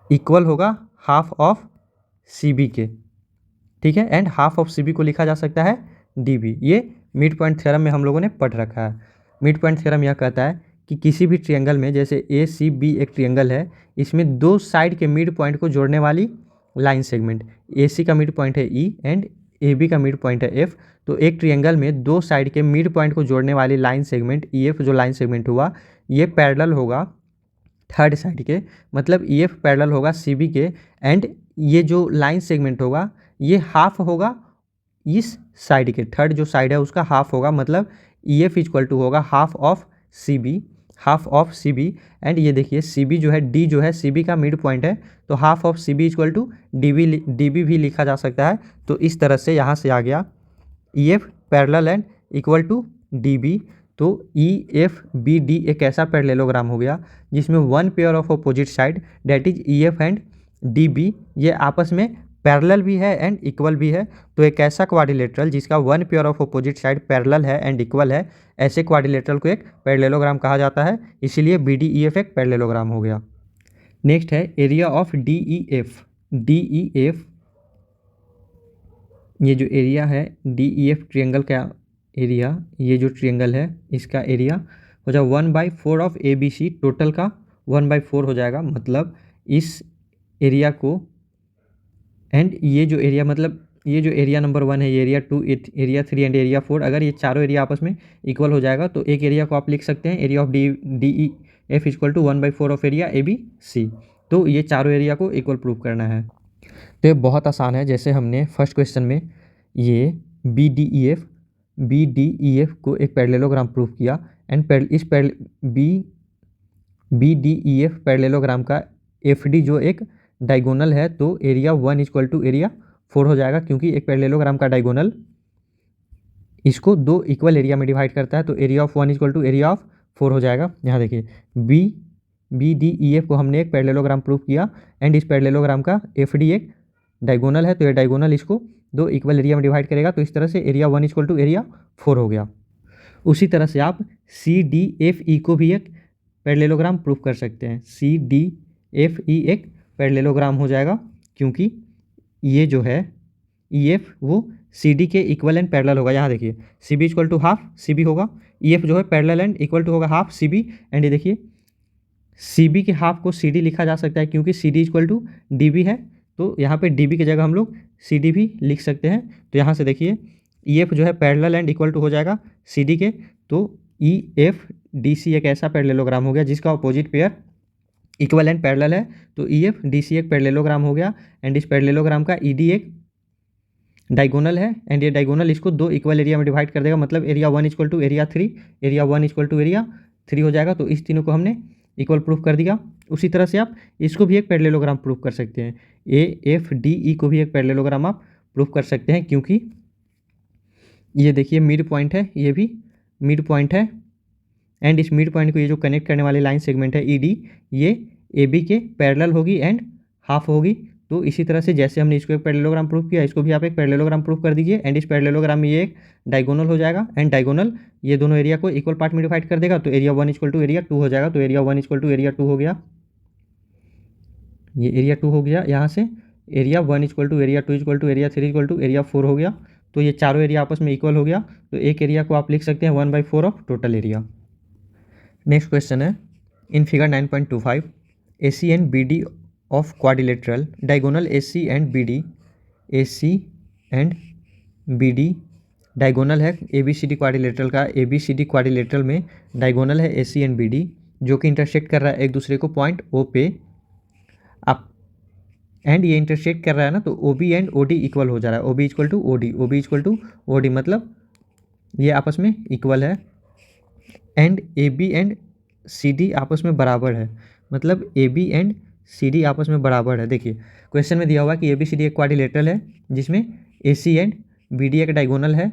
इक्वल होगा हाफ ऑफ सी बी के, ठीक है। And half of C B को लिखा जा सकता है डी बी। ये मिड पॉइंट थ्योरम में हम लोगों ने पढ़ रखा है। मिड पॉइंट थ्योरम यह कहता है कि किसी भी ट्रायंगल में, जैसे ए सी बी एक ट्रायंगल है, इसमें दो साइड के मिड पॉइंट को जोड़ने वाली लाइन सेगमेंट, ए सी का मिड पॉइंट है ई एंड ए बी का मिड पॉइंट है एफ, तो एक ट्रिएंगल में दो साइड के मिड पॉइंट को जोड़ने वाली लाइन सेगमेंट ई एफ जो लाइन सेगमेंट हुआ ये पैरेलल होगा थर्ड साइड के, मतलब ई एफ पैरेलल होगा सी बी के, एंड ये जो लाइन सेगमेंट होगा ये हाफ होगा इस साइड के, थर्ड जो साइड है उसका हाफ होगा, मतलब ई एफ इक्वल टू होगा half of C B, half of C B. And ये देखिए सी बी जो है डी जो है सी बी का मिड पॉइंट है, तो half of C B equal to D B भी लिखा जा सकता है। तो इस तरह से यहाँ से आ गया E F parallel and equal to D B. तो ई एफ बी डी एक ऐसा पैरेललोग्राम हो गया जिसमें one pair of opposite side that is E F and D B ये आपस में पैरेलल भी है एंड इक्वल भी है। तो एक ऐसा क्वाड्रिलेटरल जिसका one pair of opposite side parallel है एंड इक्वल है, ऐसे क्वाड्रिलेटरल को एक पैरेललोग्राम कहा जाता है, इसीलिए बी डी ई एफ एक पैरेललोग्राम हो गया। नेक्स्ट है area of D E F. D E F ये जो एरिया है डी ई एफ ट्रिएंगल का एरिया, ये जो ट्रिएंगल है इसका एरिया हो जाएगा 1/4 of A B C, total का 1/4 हो जाएगा, मतलब इस एरिया को एंड ये जो एरिया मतलब ये जो एरिया नंबर 1 है ये एरिया 2 एरिया 3 एंड एरिया 4, अगर ये चारों एरिया आपस में इक्वल हो जाएगा तो एक एरिया को आप लिख सकते हैं area of D E F equal to 1/4 of area A B C. तो ये चारों एरिया को इक्वल प्रूव करना है। तो ये बहुत आसान है, जैसे हमने फर्स्ट क्वेश्चन में ये बी डी ई एफ को एक पैरेललोग्राम प्रूव किया एंड इस B D E F parallelogram का एफ डी जो एक डायगोनल है, तो एरिया 1 इक्वल टू एरिया 4 हो जाएगा, क्योंकि एक पैरेललोग्राम का डायगोनल इसको दो इक्वल एरिया में डिवाइड करता है, तो area of 1 equal to area of 4 हो जाएगा। यहाँ देखिए बी डी ई एफ को हमने एक पैरेललोग्राम प्रूव किया एंड इस पैरेललोग्राम का एफ डी एक डायगोनल है, तो ये डायगोनल इसको दो इक्वल एरिया में डिवाइड करेगा, तो इस तरह से एरिया 1 इक्वल टू एरिया 4 हो गया। उसी तरह से आप सी डी एफ ई को भी एक पैरेललोग्राम प्रूव कर सकते हैं। सी डी एफ ई एक पैरेललोग्राम हो जाएगा, क्योंकि ये जो है ई एफ वो सी डी के इक्वल एंड पैरेलल होगा। यहाँ देखिए C B equal to half C B होगा, ई एफ जो है पैरेलल एंड इक्वल टू होगा हाफ सी बी, एंड ये देखिए सी बी के हाफ को सी डी लिखा जा सकता है, क्योंकि C D equal to D B है, तो यहाँ पे डी बी की जगह हम लोग सी डी भी लिख सकते हैं। तो यहाँ से देखिए ई एफ जो है पैरेलल एंड इक्वल टू हो जाएगा सी डी के, तो ई एफ डी सी एक ऐसा पैरेललोग्राम हो गया जिसका opposite pair equal and parallel है, तो ई एफ डी सी एक पैरेललोग्राम हो गया एंड इस पैरेललोग्राम का ई डी एक डायगोनल है एंड ये डायगोनल इसको दो इक्वल एरिया में डिवाइड कर देगा, मतलब area 1 equal to area 3, area 1 equal to area 3 हो जाएगा। तो इस तीनों को हमने इक्वल प्रूफ कर दिया। उसी तरह से आप इसको भी एक पैरेललोग्राम प्रूफ कर सकते हैं, ए एफ डी ई को भी एक पैरेललोग्राम आप प्रूफ कर सकते हैं, क्योंकि ये देखिए मिड पॉइंट है, ये भी मिड पॉइंट है एंड इस मिड पॉइंट को ये जो कनेक्ट करने वाली लाइन सेगमेंट है ई डी ये ए बी के पैरेलल होगी एंड हाफ होगी। तो इसी तरह से जैसे हमने इसको एक पैरेललोग्राम प्रूफ किया, इसको भी आप एक पैरेललोग्राम प्रूफ कर दीजिए एंड इस पैरेललोग्राम में ये एक डायगोनल हो जाएगा एंड डायगोनल ये दोनों एरिया को इक्वल पार्ट में डिवाइड कर देगा, तो एरिया 1 इक्वल टू एरिया 2 हो जाएगा। तो एरिया 1 इक्वल टू एरिया 2 हो गया, ये एरिया 2 हो गया। यहाँ से area 1 equal to area 2 equal to area 3 equal to area 4 हो गया। तो ये चारों एरिया आपस में इक्वल हो गया, तो एक एरिया को आप लिख सकते हैं 1/4 of total area. Next question है in figure 9.25 A C and B D of quadrilateral diagonal A C and B D, A C and B D diagonal है A B C D quadrilateral का, A B C D quadrilateral में डायगोनल है A C and B D जो कि इंटरसेक्ट कर रहा है एक दूसरे को पॉइंट ओ पे। आप एंड ये इंटरसेक्ट कर रहा है ना, तो O B and O D equal हो जा रहा है, O B equal to O D, O B equal to O D, मतलब ये आपस में इक्वल है and A B and C D आपस में बराबर है, मतलब A B and C D आपस में बराबर है। देखिए क्वेश्चन में दिया हुआ है कि ए बी सी डी एक क्वाड्रिलेटरल है जिसमें ए सी एंड बी डी एक डायगोनल है,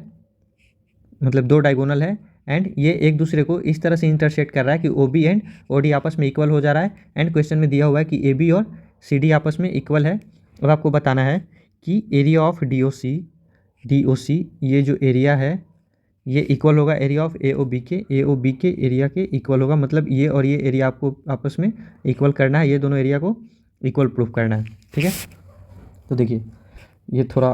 मतलब दो डायगोनल है एंड ये एक दूसरे को इस तरह से इंटरसेक्ट कर रहा है कि O B and O D आपस में इक्वल हो जा रहा है एंड क्वेश्चन में दिया हुआ है कि ए बी और सी डी आपस में इक्वल है। अब आपको बताना है कि area of D O C ये जो एरिया है ये इक्वल होगा area of A O B के एरिया के इक्वल होगा, मतलब ये और ये एरिया आपको आपस में इक्वल करना है, ये दोनों एरिया को इक्वल प्रूफ करना है। ठीक है, तो देखिए ये थोड़ा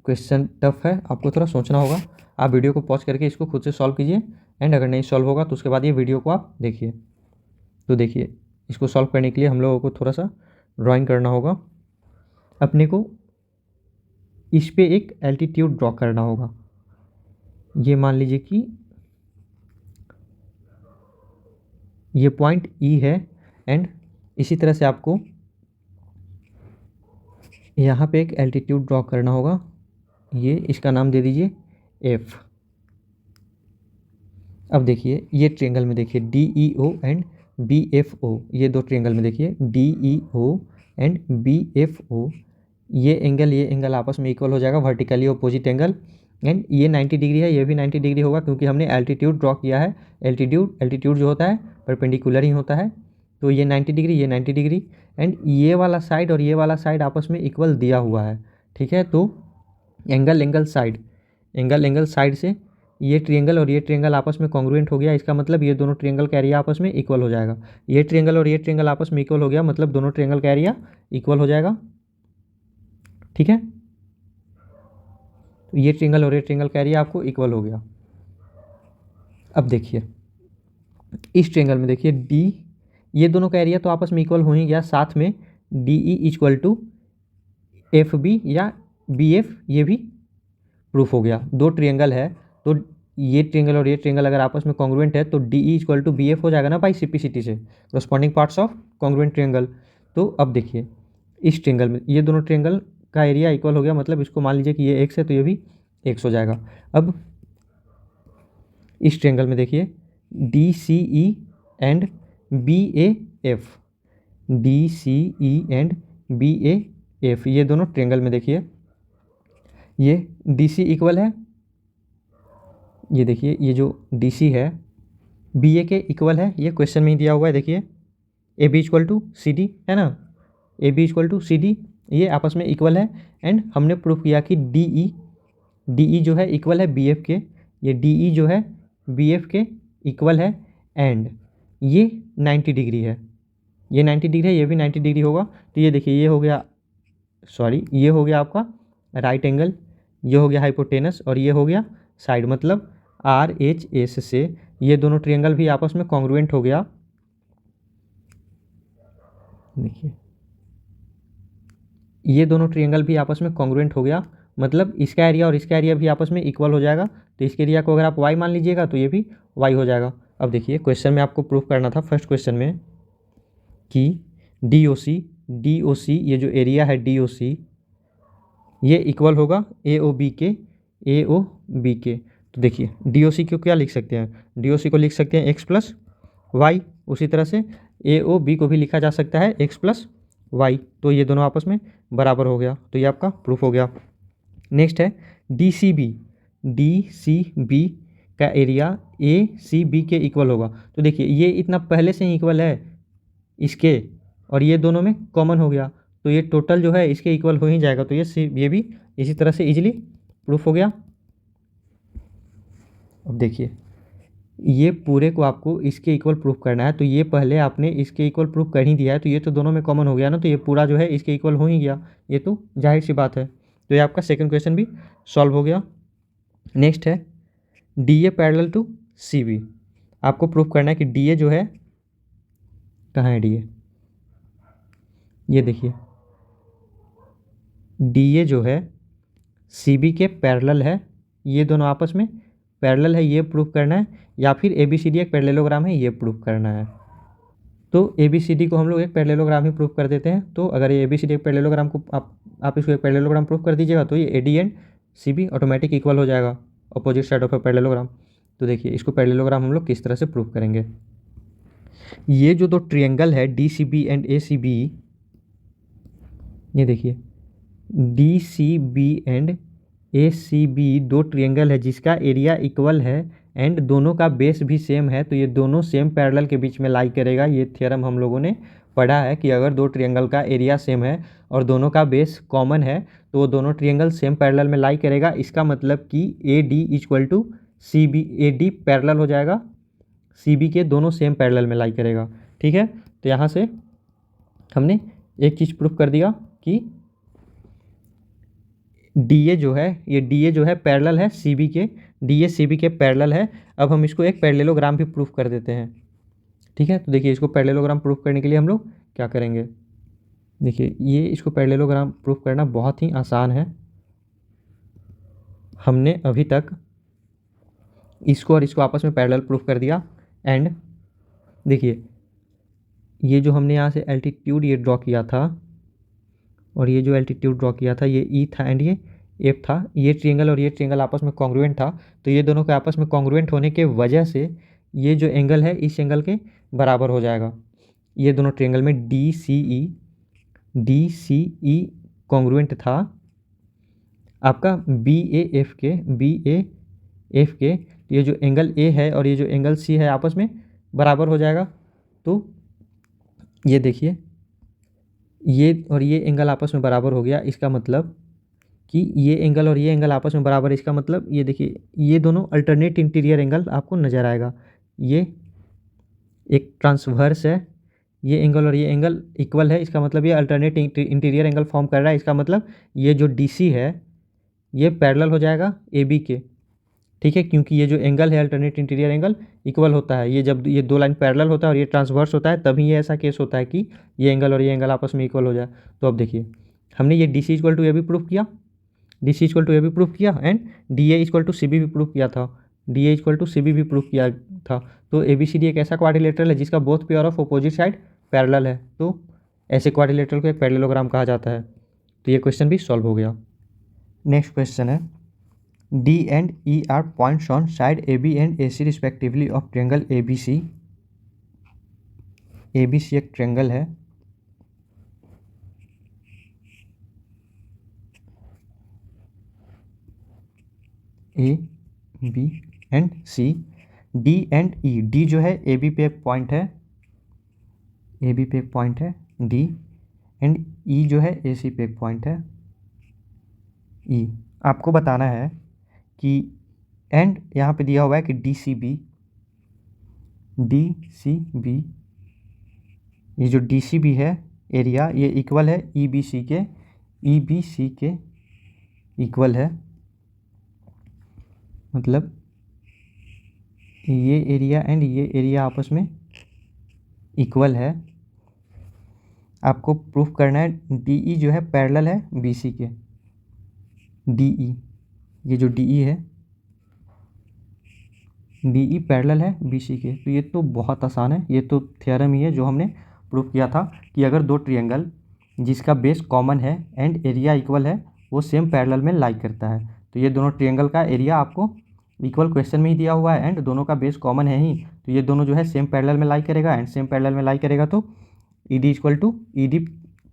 क्वेश्चन टफ है, आपको थोड़ा सोचना होगा। आप वीडियो को पॉज करके इसको खुद से सॉल्व कीजिए एंड अगर नहीं सॉल्व होगा तो उसके बाद ये वीडियो को आप देखिए। तो देखिए इसको सॉल्व करने के लिए हम लोगों को थोड़ा सा ड्राइंग करना होगा। अपने को इस पे एक एल्टीट्यूड ड्रॉ करना होगा। ये मान लीजिए कि ये पॉइंट ई है एंड इसी तरह से आपको यहाँ पे एक एल्टीट्यूड ड्रॉ करना होगा। ये इसका नाम दे दीजिए एफ। अब देखिए ये ट्रायंगल में देखिए D E O and B F O, ये दो ट्रायंगल में देखिए D E O and B F O, ये एंगल आपस में इक्वल हो जाएगा, वर्टिकली अपोजिट एंगल। एंड ये 90 डिग्री है, ये भी 90 डिग्री होगा क्योंकि हमने एल्टीट्यूड ड्रॉ किया है। एल्टीट्यूड जो होता है परपेंडिकुलर ही होता है, तो ये 90 डिग्री, ये 90 डिग्री एंड ये वाला साइड और ये वाला साइड आपस में इक्वल दिया हुआ है। ठीक है, तो एंगल साइड से ये ट्रायंगल और ये ट्रायंगल आपस में कॉन्ग्रुएंट हो गया, इसका मतलब ये दोनों ट्रायंगल का एरिया आपस में इक्वल हो जाएगा। ये ट्रायंगल और ये ट्रायंगल आपस में इक्वल हो गया, मतलब दोनों ट्रायंगल का एरिया इक्वल हो जाएगा। ठीक है, तो ये ट्रायंगल और ये ट्रायंगल का एरिया आपको इक्वल हो गया। अब देखिए इस ट्रायंगल में देखिए डी, ये दोनों का एरिया तो आपस में इक्वल हो ही गया, साथ में D E equal to F B या बी एफ, ये भी प्रूफ हो गया। दो ट्रायंगल है तो ये ट्रायंगल और ये ट्रायंगल अगर आपस में कॉन्ग्रुएंट है तो D E equal to B F हो जाएगा ना बाई सिम्प्लिसिटी से, corresponding parts of congruent triangle. तो अब देखिए इस ट्रायंगल में ये दोनों ट्रायंगल का एरिया इक्वल हो गया, मतलब इसको मान लीजिए कि ये एक्स है तो ये भी एक्स हो जाएगा। अब इस ट्रायंगल में देखिए D C E and B A F, D C E and B A F, ये दोनों ट्रायंगल में देखिए ये डी सी इक्वल है, ये देखिए ये जो डी सी है बी ए के इक्वल है, ये क्वेश्चन में ही दिया हुआ है। देखिए A B equal to C D है ना, A B equal to C D, ये आपस में इक्वल है। एंड हमने प्रूफ किया कि डी ई जो है इक्वल है बी एफ के, ये डी ई जो है बी एफ के इक्वल है एंड ये 90 डिग्री है, ये 90 डिग्री है, ये भी 90 डिग्री होगा। तो ये देखिए ये हो गया, सॉरी ये हो गया आपका राइट एंगल, ये हो गया हाइपोटेनस और ये हो गया साइड, मतलब आर एच एस से ये दोनों ट्रायंगल भी आपस में कॉन्ग्रुएंट हो गया। देखिए ये दोनों ट्रायंगल भी आपस में कॉन्ग्रुएंट हो गया, मतलब इसका एरिया और इसका एरिया भी आपस में इक्वल हो जाएगा। तो इसके एरिया को अगर आप y मान लीजिएगा तो ये भी y हो जाएगा। अब देखिए क्वेश्चन में आपको प्रूफ करना था फर्स्ट क्वेश्चन में कि डी ओ सी ये जो एरिया है डी ओ सी ये इक्वल होगा ए ओ बी के। तो देखिए डी ओ सी को क्या लिख सकते हैं, डी ओ सी को लिख सकते हैं एक्स प्लस वाई, उसी तरह से ए ओ बी को भी लिखा जा सकता है एक्स प्लस वाई, तो ये दोनों आपस में बराबर हो गया, तो ये आपका प्रूफ हो गया। नेक्स्ट है डी सी बी का एरिया ए सी बी के इक्वल होगा। तो देखिए ये इतना पहले से ही इक्वल है इसके और ये दोनों में कॉमन हो गया, तो ये टोटल जो है इसके इक्वल हो ही जाएगा, तो ये भी इसी तरह से इजीली प्रूफ हो गया। अब देखिए ये पूरे को आपको इसके इक्वल प्रूफ करना है, तो ये पहले आपने इसके इक्वल प्रूफ कर ही दिया है, तो ये तो दोनों में कॉमन हो गया ना, तो ये पूरा जो है इसके इक्वल हो ही गया, ये तो जाहिर सी बात है। तो ये आपका सेकंड क्वेश्चन भी सॉल्व हो गया। नेक्स्ट है D A parallel to C B, आपको प्रूफ करना है कि डी ए जो है, कहाँ है डी ए, ये देखिए डी ए जो है सी बी के पैरेलल है, ये दोनों आपस में पैरेलल है, ये प्रूफ करना है, या फिर ए बी सी डी एक पैरेललोग्राम है, ये प्रूफ करना है। तो ए बी सी डी को हम लोग एक पैरेललोग्राम ही प्रूफ कर देते हैं। तो अगर ये ए बी सी डी एक पैरेललोग्राम को आप इसको एक पैरेललोग्राम प्रूफ कर दीजिएगा तो ये A D and C B automatic equal हो जाएगा, opposite side of a parallelogram. तो देखिए इसको पैरेललोग्राम हम लोग किस तरह से प्रूफ करेंगे। ये जो दो ट्रायंगल है D C B and A C B, ये देखिए D C B and A C B दो ट्रायंगल है जिसका एरिया इक्वल है एंड दोनों का बेस भी सेम है, तो ये दोनों सेम पैरेलल के बीच में लाई करेगा। ये थ्योरम हम लोगों ने पढ़ा है कि अगर दो ट्रायंगल का एरिया सेम है और दोनों का बेस कॉमन है तो वो दोनों ट्रायंगल सेम पैरेलल में लाई करेगा। इसका मतलब कि A D equal to C B, A D parallel हो जाएगा सी बी के, दोनों सेम पैरेलल में लाई करेगा। ठीक है, तो यहाँ से हमने एक चीज़ प्रूफ कर दिया कि डी ए जो है, ये डी ए जो है पैरेलल है सी बी के, डी ए सी बी के पैरेलल है। अब हम इसको एक पैरेललोग्राम भी प्रूफ कर देते हैं। ठीक है, तो देखिए इसको पैरेललोग्राम प्रूफ करने के लिए हम लोग क्या करेंगे, देखिए ये इसको पैरेललोग्राम प्रूफ करना बहुत ही आसान है। हमने अभी तक इसको और इसको आपस में पैरेलल प्रूफ कर दिया। एंड देखिए ये जो हमने यहाँ से एल्टीट्यूड ये ड्रॉ किया था और ये जो एल्टीट्यूड ड्रॉ किया था ये ई था एंड ये एफ था, ये ट्रिएंगल और ये ट्रिएंगल आपस में कॉन्ग्रुएंट था। तो ये दोनों के आपस में कॉन्ग्रुएंट होने के वजह से ये जो एंगल है इस एंगल के बराबर हो जाएगा। ये दोनों ट्रिएंगल में डी सी ई कॉन्ग्रुएंट था आपका बी ए एफ के। ये जो एंगल ए है और ये जो एंगल सी है आपस में बराबर हो जाएगा। तो ये देखिए ये और ये एंगल आपस में बराबर हो गया, इसका मतलब कि ये एंगल और ये एंगल आपस में बराबर है। इसका मतलब ये देखिए ये दोनों अल्टरनेट इंटीरियर एंगल आपको नज़र आएगा। ये एक ट्रांसवर्स है, ये एंगल और ये एंगल इक्वल है, इसका मतलब ये अल्टरनेट इंटीरियर एंगल फॉर्म कर रहा है। इसका मतलब ये जो DC है ये पैरेलल हो जाएगा AB के, ठीक है, क्योंकि ये जो एंगल है अल्टरनेट इंटीरियर एंगल इक्वल होता है। ये जब ये दो लाइन पैरेलल होता है और ये ट्रांसवर्स होता है तभी ये ऐसा केस होता है कि ये एंगल और ये एंगल आपस में इक्वल हो जाए। तो अब देखिए हमने ये DC इक्वल टू ए भी प्रूफ किया, DC इक्वल टू ए भी प्रूफ किया and DA equal to CB भी प्रूफ किया था, DA इक्वल टू CB भी प्रूफ किया था। तो ABCD एक ऐसा क्वाड्रिलेटरल है जिसका both pair of opposite side parallel है। तो ऐसे क्वाड्रिलेटरल को एक पैरेललोग्राम कहा जाता है। तो ये क्वेश्चन भी सॉल्व हो गया। नेक्स्ट क्वेश्चन है D and E are points on side AB and AC respectively of triangle ABC। ABC एक ट्रायंगल है, A B and C। D and E, D जो है AB पे एक पॉइंट है, AB पे एक पॉइंट है D, एंड E जो है AC पे एक पॉइंट है E। आपको बताना है कि एंड यहाँ पे दिया हुआ है कि DCB, ये जो DCB है एरिया ये इक्वल है EBC के इक्वल है। मतलब ये एरिया एंड ये एरिया आपस में इक्वल है। आपको प्रूफ करना है DE जो है पैरेलल है BC के, DE ये जो DE है DE पैरेलल है BC के। तो ये तो बहुत आसान है, ये तो थ्योरम ही है जो हमने प्रूफ किया था कि अगर दो ट्रायंगल जिसका बेस कॉमन है एंड एरिया इक्वल है वो सेम पैरेलल में लाई करता है। तो ये दोनों ट्रायंगल का एरिया आपको इक्वल क्वेश्चन में ही दिया हुआ है एंड दोनों का बेस कॉमन है ही, तो ये दोनों जो है सेम पैरेलल में लाई करेगा एंड सेम पैरेलल में लाई करेगा तो ED equal to ED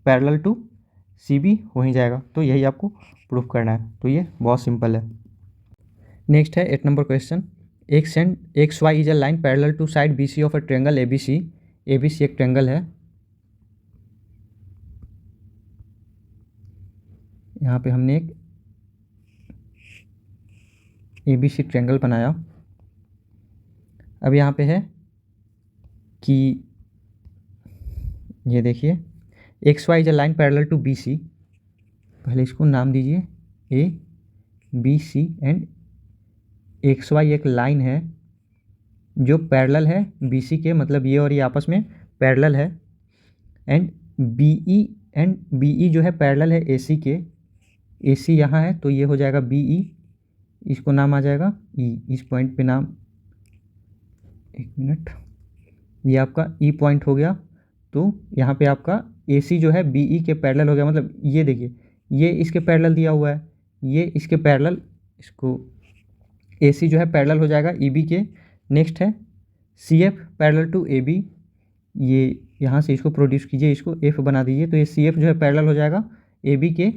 parallel to CB हो ही जाएगा। तो यही आपको प्रूफ करना है। तो ये बहुत सिंपल है। नेक्स्ट है 8 number question, XY is a line parallel to side BC of a triangle ABC। ABC एक ट्रायंगल है, यहाँ पे हमने एक ABC ट्रायंगल बनाया। अब यहाँ पे है कि ये देखिए XY is a line parallel to BC, पहले इसको नाम दीजिए ABC एंड XY एक लाइन है जो पैरेलल है BC के, मतलब ये और ये आपस में पैरेलल है एंड BE जो है पैरेलल है AC के, AC यहाँ है तो ये हो जाएगा BE, इसको नाम आ जाएगा E, इस पॉइंट पे नाम, एक मिनट, ये आपका E पॉइंट हो गया। तो यहाँ पे आपका AC जो है BE के पैरेलल हो गया। मतलब ये देखिए ये इसके पैरेलल दिया हुआ है, ये इसके पैरेलल, इसको AC जो है पैरेलल हो जाएगा EB के। नेक्स्ट है CF पैरेलल टू AB, ये यहाँ से इसको प्रोड्यूस कीजिए, इसको F बना दीजिए तो ये CF जो है पैरेलल हो जाएगा AB के।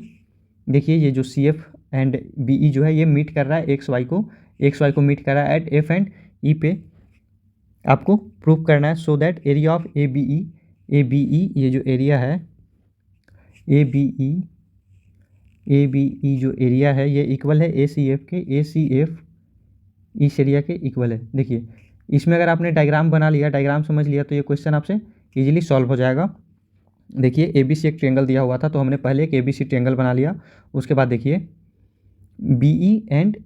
देखिए ये जो CF एंड BE जो है ये मीट कर रहा है XY को मीट कर रहा है एट F एंड E पे। आपको प्रूव करना है सो दैट एरिया ऑफ ABE ये जो एरिया है ABE जो एरिया है ये इक्वल है ACF के, ACF इस एरिया के इक्वल है। देखिए इसमें अगर आपने डायग्राम बना लिया, डायग्राम समझ लिया तो ये क्वेश्चन आपसे इजीली सॉल्व हो जाएगा। देखिए ABC एक ट्रायंगल दिया हुआ था तो हमने पहले एक ABC ट्रायंगल बना लिया। उसके बाद देखिए BE एंड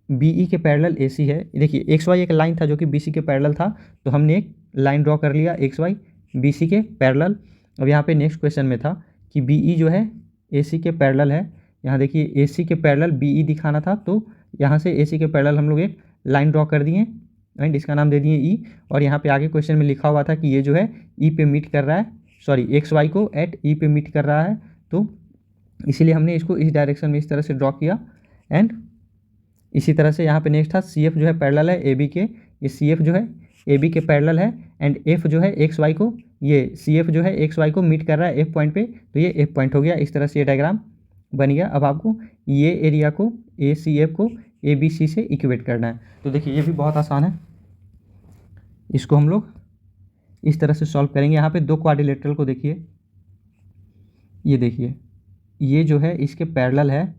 BE के पैरेलल AC है। देखिए XY एक लाइन था जो कि BC के पैरेलल था तो हमने एक लाइन ड्रॉ कर लिया XY BC के पैरेलल। अब यहाँ पे नेक्स्ट क्वेश्चन में था कि BE जो है AC के पैरेलल है, यहाँ देखिए AC के पैरेलल BE दिखाना था तो यहाँ से AC के पैरेलल हम लोग एक लाइन ड्रॉ कर दिए एंड इसका नाम दे दिए E, और यहाँ पे आगे क्वेश्चन में लिखा हुआ था कि ये जो है E पे मीट कर रहा है, सॉरी XY को एट E पे मीट कर रहा है, तो इसीलिए हमने इसको इस डायरेक्शन में इस तरह से ड्रॉ किया। एंड इसी तरह से यहाँ पे नेक्स्ट था CF जो है पैरेलल है AB के, ये CF जो है AB के पैरेलल है एंड F जो है XY को, ये CF जो है XY को मीट कर रहा है F पॉइंट पे, तो ये F पॉइंट हो गया। इस तरह से ये डायग्राम बन गया। अब आपको ये एरिया को ACF को ABC से इक्वेट करना है। तो देखिए ये भी बहुत आसान है, इसको हम लोग इस तरह से सॉल्व करेंगे। यहाँ पे दो क्वाड्रिलेटरल को देखिए, ये देखिए ये जो है इसके पैरेलल है,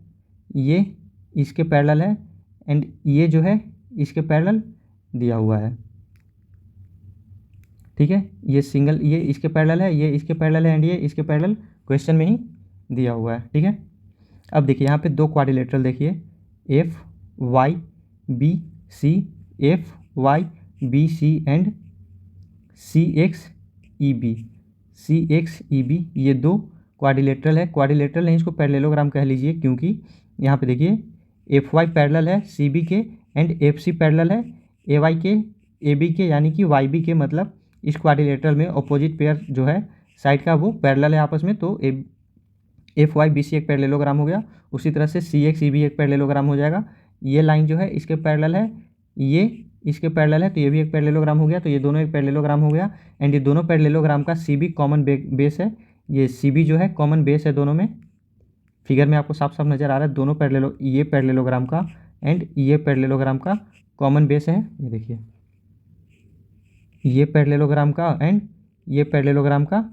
ये इसके पैरेलल है एंड ये जो है इसके पैरेलल दिया हुआ है, ठीक है। ये सिंगल, ये इसके पैरेलल है, ये इसके पैरेलल है एंड ये इसके पैरेलल क्वेश्चन में ही दिया हुआ है, ठीक है। अब देखिए यहाँ पे दो क्वाड्रिलेटरल देखिए, FYBC, FYBC and CXEB, CXEB, ये दो क्वाड्रिलेटरल है। क्वाड्रिलेटरल नहीं, इसको पैरेललोग्राम कह लीजिए, क्योंकि यहाँ पे देखिए FY पैरेलल है CB के एंड FC पैरेलल है AY के AB के, यानी कि YB के, मतलब इस क्वाड्रिलेटरल में अपोजिट पेयर जो है साइड का वो पैरेलल है आपस में, तो FYBC एक पैरेललोग्राम हो गया। उसी तरह से CXEB एक पैरेललोग्राम हो जाएगा। ये लाइन जो है इसके पैरेलल है, ये इसके पैरेलल है, तो ये भी एक पैरेललोग्राम हो गया, तो ये दोनों एक पैरेललोग्राम हो गया। एंड ये दोनों पैरेललोग्राम का CB कॉमन बेस है, ये CB जो है कॉमन बेस है दोनों में। फिगर में आपको साफ साफ नज़र आ रहा है दोनों ये पैरेललोग्राम का एंड ये पैरेललोग्राम का कॉमन बेस है। ये देखिए ये पैरेललोग्राम का एंड ये पैरेललोग्राम का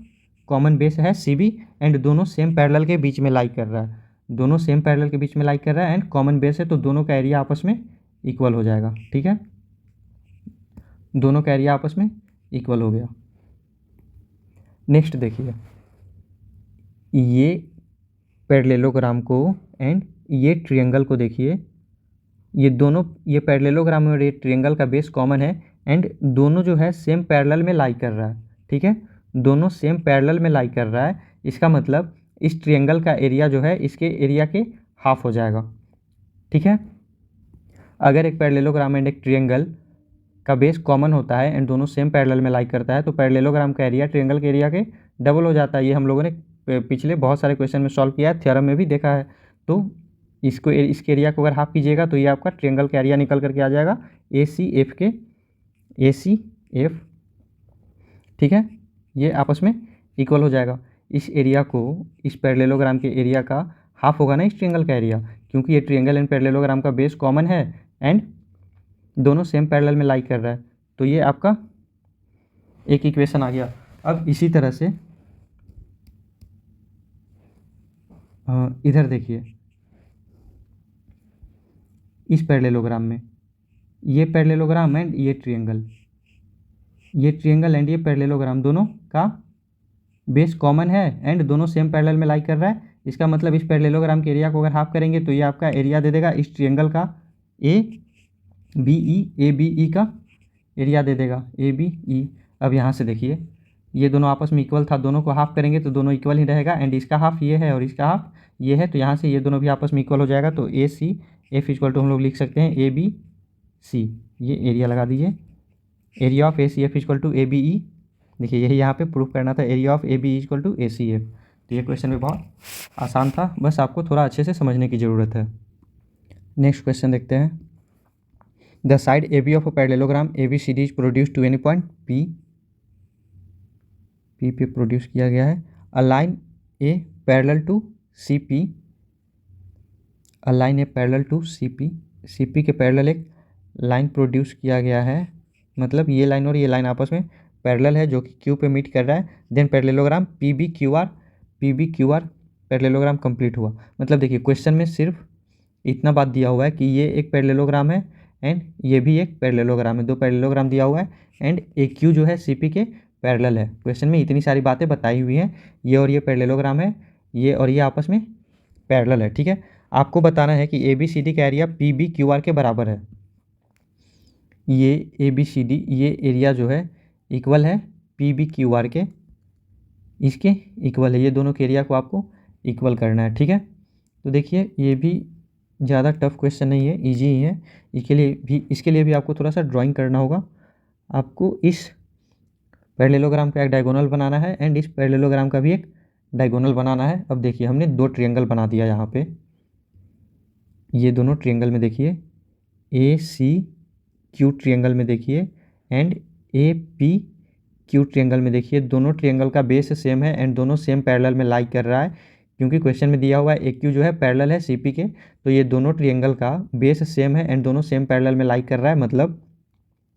कॉमन बेस है CB, एंड दोनों सेम पैरेलल के बीच में लाई कर रहा है, दोनों सेम पैरेलल के बीच में लाई कर रहा है एंड कॉमन बेस है, तो दोनों का एरिया आपस में इक्वल हो जाएगा, ठीक है। दोनों का एरिया आपस में इक्वल हो गया। नेक्स्ट देखिए ये पैरेललोग्राम को एंड ये ट्रायंगल को देखिए, ये दोनों, ये पैरेललोग्राम और ये ट्रायंगल का बेस कॉमन है एंड दोनों जो है सेम पैरेलल में लाई कर रहा है, ठीक है। दोनों सेम पैरेलल में लाई कर रहा है, इसका मतलब इस ट्रायंगल का एरिया जो है इसके एरिया के हाफ हो जाएगा, ठीक है। अगर एक पैरेललोग्राम एंड एक ट्रायंगल का बेस कॉमन होता है एंड दोनों सेम पैरेलल में लाई करता है, तो पैरेललोग्राम का एरिया ट्रायंगल के एरिया के डबल हो जाता है। ये हम लोगों ने पिछले बहुत सारे क्वेश्चन में सॉल्व किया है, थ्योरम में भी देखा है। तो इसको, इसके एरिया को अगर हाफ कीजिएगा तो ये आपका ट्रायंगल का एरिया निकल करके आ जाएगा ACF के, ACF, ठीक है। ये आपस में इक्वल हो जाएगा। इस एरिया को, इस पैरेललोग्राम के एरिया का हाफ होगा ना इस ट्रायंगल का एरिया, क्योंकि ये ट्रायंगल एंड पैरेललोग्राम का बेस कॉमन है एंड दोनों सेम पैरेलल में लाई कर रहा है, तो ये आपका एक इक्वेशन आ गया। अब इसी तरह से इधर देखिए इस पैरेललोग्राम में, ये पैरेललोग्राम एंड ये ट्रायंगल, ये ट्रायंगल एंड ये पैरेललोग्राम दोनों का बेस कॉमन है एंड दोनों सेम पैरेलल में लाई कर रहा है। इसका मतलब इस पैरेललोग्राम के एरिया को अगर हाफ करेंगे तो ये आपका एरिया दे देगा इस ट्रायंगल का ABE का एरिया दे देगा ABE। अब यहाँ से देखिए ये दोनों आपस में इक्वल था, दोनों को हाफ करेंगे तो दोनों इक्वल ही रहेगा एंड इसका हाफ ये है और इसका हाफ ये है, तो यहाँ से ये दोनों भी आपस में इक्वल हो जाएगा। तो ACF इक्वल टू हम लोग लिख सकते हैं ABC, ये एरिया लगा दीजिए, area of ACF equal to ABE। देखिए यही यहाँ पे प्रूफ करना था, area of ABE equal to ACF। तो ये क्वेश्चन भी बहुत आसान था, बस आपको थोड़ा अच्छे से समझने की ज़रूरत है। नेक्स्ट क्वेश्चन देखते हैं। The side AB of a parallelogram ABCD is produce to any point P पे प्रोड्यूस किया गया है। A line a parallel to CP, a line a parallel to CP के पैरेलल एक लाइन प्रोड्यूस किया गया है, मतलब ये लाइन और ये लाइन आपस में पैरेलल है जो कि Q पे मीट कर रहा है। Then parallelogram PBQR parallelogram complete हुआ। मतलब देखिए क्वेश्चन में सिर्फ इतना बात दिया हुआ है कि ये एक पैरेललोग्राम है एंड ये भी एक पैरेललोग्राम है, दो पैरेललोग्राम दिया हुआ है एंड एक Q जो है CP के पैरेलल है। क्वेश्चन में इतनी सारी बातें बताई हुई हैं, ये और ये पैरेललोग्राम है, ये और ये आपस में पैरेलल है, ठीक है। आपको बताना है कि ABCD का एरिया PBQR के बराबर है। ये ABCD, ये एरिया जो है इक्वल है PBQR के, इसके इक्वल है, ये दोनों के एरिया को आपको इक्वल करना है, ठीक है। तो देखिए ये भी ज़्यादा टफ क्वेश्चन नहीं है, इजी ही है। इसके लिए भी आपको थोड़ा सा ड्राइंग करना होगा। आपको इस पैरेललोग्राम का एक डायगोनल बनाना है एंड इस पैरेललोग्राम का भी एक डायगोनल बनाना है। अब देखिए हमने दो ट्रायंगल बना दिया यहाँ पे, ये दोनों ट्रायंगल में देखिए ए सी क्यू ट्रायंगल में देखिए and A P Q triangle में देखिए, दोनों ट्रायंगल का बेस सेम है एंड दोनों सेम पैरेलल में लाई कर रहा है, क्योंकि क्वेश्चन में दिया हुआ है ए क्यू जो है पैरेलल है सी पी के, तो ये दोनों ट्रायंगल का बेस सेम है एंड दोनों सेम पैरेलल में लाई कर रहा है, मतलब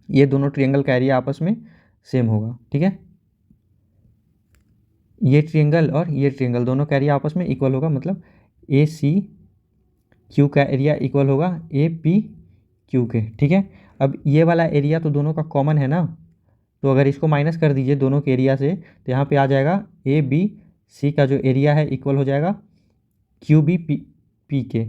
ये दोनों ट्रायंगल का एरिया आपस में सेम होगा। ठीक है, ये ट्रायंगल और ये ट्रायंगल दोनों का एरिया आपस में इक्वल होगा, मतलब ए सी क्यू का एरिया इक्वल होगा ए पी क्यू के। ठीक है, अब ये वाला एरिया तो दोनों का कॉमन है ना, तो अगर इसको माइनस कर दीजिए दोनों के एरिया से, तो यहाँ पे आ जाएगा ए बी सी का जो एरिया है इक्वल हो जाएगा क्यू बी पी के,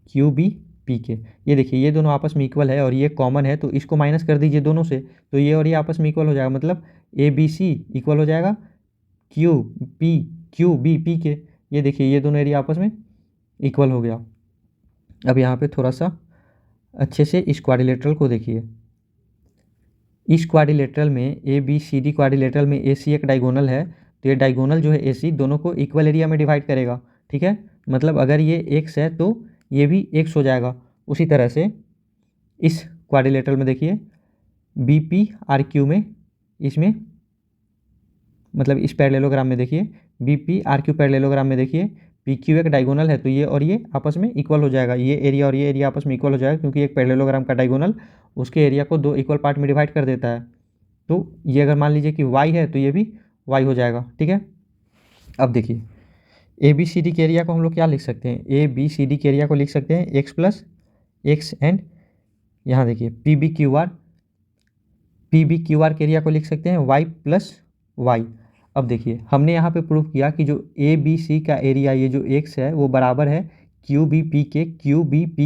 क्यू बी पी के। ये देखिए ये दोनों आपस में इक्वल है और ये कॉमन है, तो इसको माइनस कर दीजिए दोनों से, तो ये और ये आपस में इक्वल हो जाएगा, मतलब ए बी सी इक्वल हो जाएगा क्यू बी पी के। ये देखिए ये दोनों एरिया आपस में इक्वल हो गया। अब यहाँ पे थोड़ा सा अच्छे से इस क्वाड्रिलेटरल को देखिए, इस क्वाड्रिलेटरल में A B C D quadrilateral में ए सी एक डायगोनल है, तो ये डायगोनल जो है ए सी दोनों को इक्वल एरिया में डिवाइड करेगा। ठीक है, मतलब अगर ये एक्स है तो ये भी एक्स हो जाएगा। उसी तरह से इस क्वाड्रिलेटरल में देखिए बी पी आर क्यू में, इसमें मतलब इस पैरेललोग्राम में देखिए B P R Q parallelogram में देखिए पी क्यू एक डायगोनल है, तो ये और ये आपस में इक्वल हो जाएगा, ये एरिया और ये एरिया आपस में इक्वल हो जाएगा, क्योंकि एक पैरेललोग्राम का डायगोनल उसके एरिया को दो इक्वल पार्ट में डिवाइड कर देता है। तो ये अगर मान लीजिए कि y है तो ये भी y हो जाएगा। ठीक है, अब देखिए ए बी सी डी के एरिया को हम लोग क्या लिख सकते हैं, ए बी सी डी के एरिया को लिख सकते हैं एक्स प्लस एक्स एंड यहाँ देखिए पी बी क्यू आर के एरिया को लिख सकते हैं वाई प्लस वाई। अब देखिए हमने यहाँ पे प्रूव किया कि जो ए बी सी का एरिया ये जो एक्स है वो बराबर है क्यू बी पी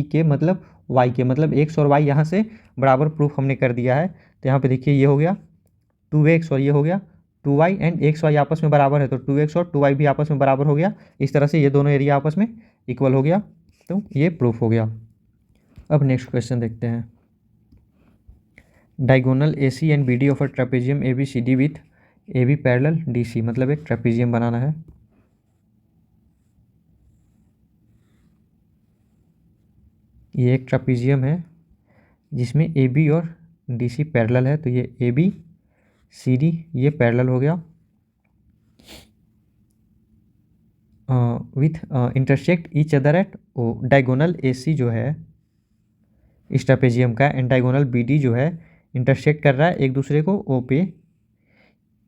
के मतलब वाई के, मतलब एक्स और वाई यहाँ से बराबर प्रूफ हमने कर दिया है। तो यहाँ पे देखिए ये हो गया 2x और ये हो गया 2y एंड एक्स वाई आपस में बराबर है, तो 2x और 2y भी आपस में बराबर हो गया। इस तरह से ये दोनों एरिया आपस में इक्वल हो गया, तो ये प्रूफ हो गया। अब नेक्स्ट क्वेश्चन देखते हैं। Diagonal A C and B D of a trapezium A B C D with A B parallel D C, मतलब एक ट्रेपेजियम बनाना है। ये एक ट्रेपेजियम है जिसमें ए बी और डी सी पैरेलल है, तो ये ए बी सी डी ये पैरेलल हो गया with intersect each other at O. Diagonal A C जो है इस ट्रेपेजियम का एंड डायगोनल बी डी जो है इंटरसेक्ट कर रहा है एक दूसरे को ओ पे,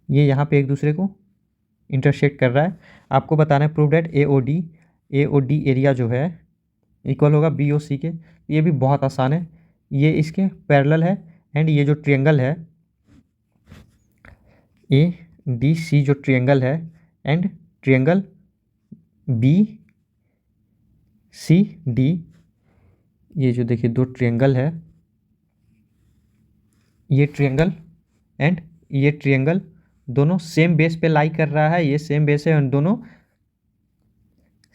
ये यहाँ पे एक दूसरे को इंटरसेक्ट कर रहा है। आपको बताना है prove that A O D area जो है इक्वल होगा बी ओ सी के। ये भी बहुत आसान है, ये इसके पैरेलल है एंड ये जो ट्रायंगल है ए डी सी जो ट्रायंगल है and triangle B C D, ये जो देखिए दो ट्रायंगल है, ये ट्रायंगल एंड ये ट्रायंगल दोनों सेम बेस पे लाई कर रहा है, ये सेम बेस है और दोनों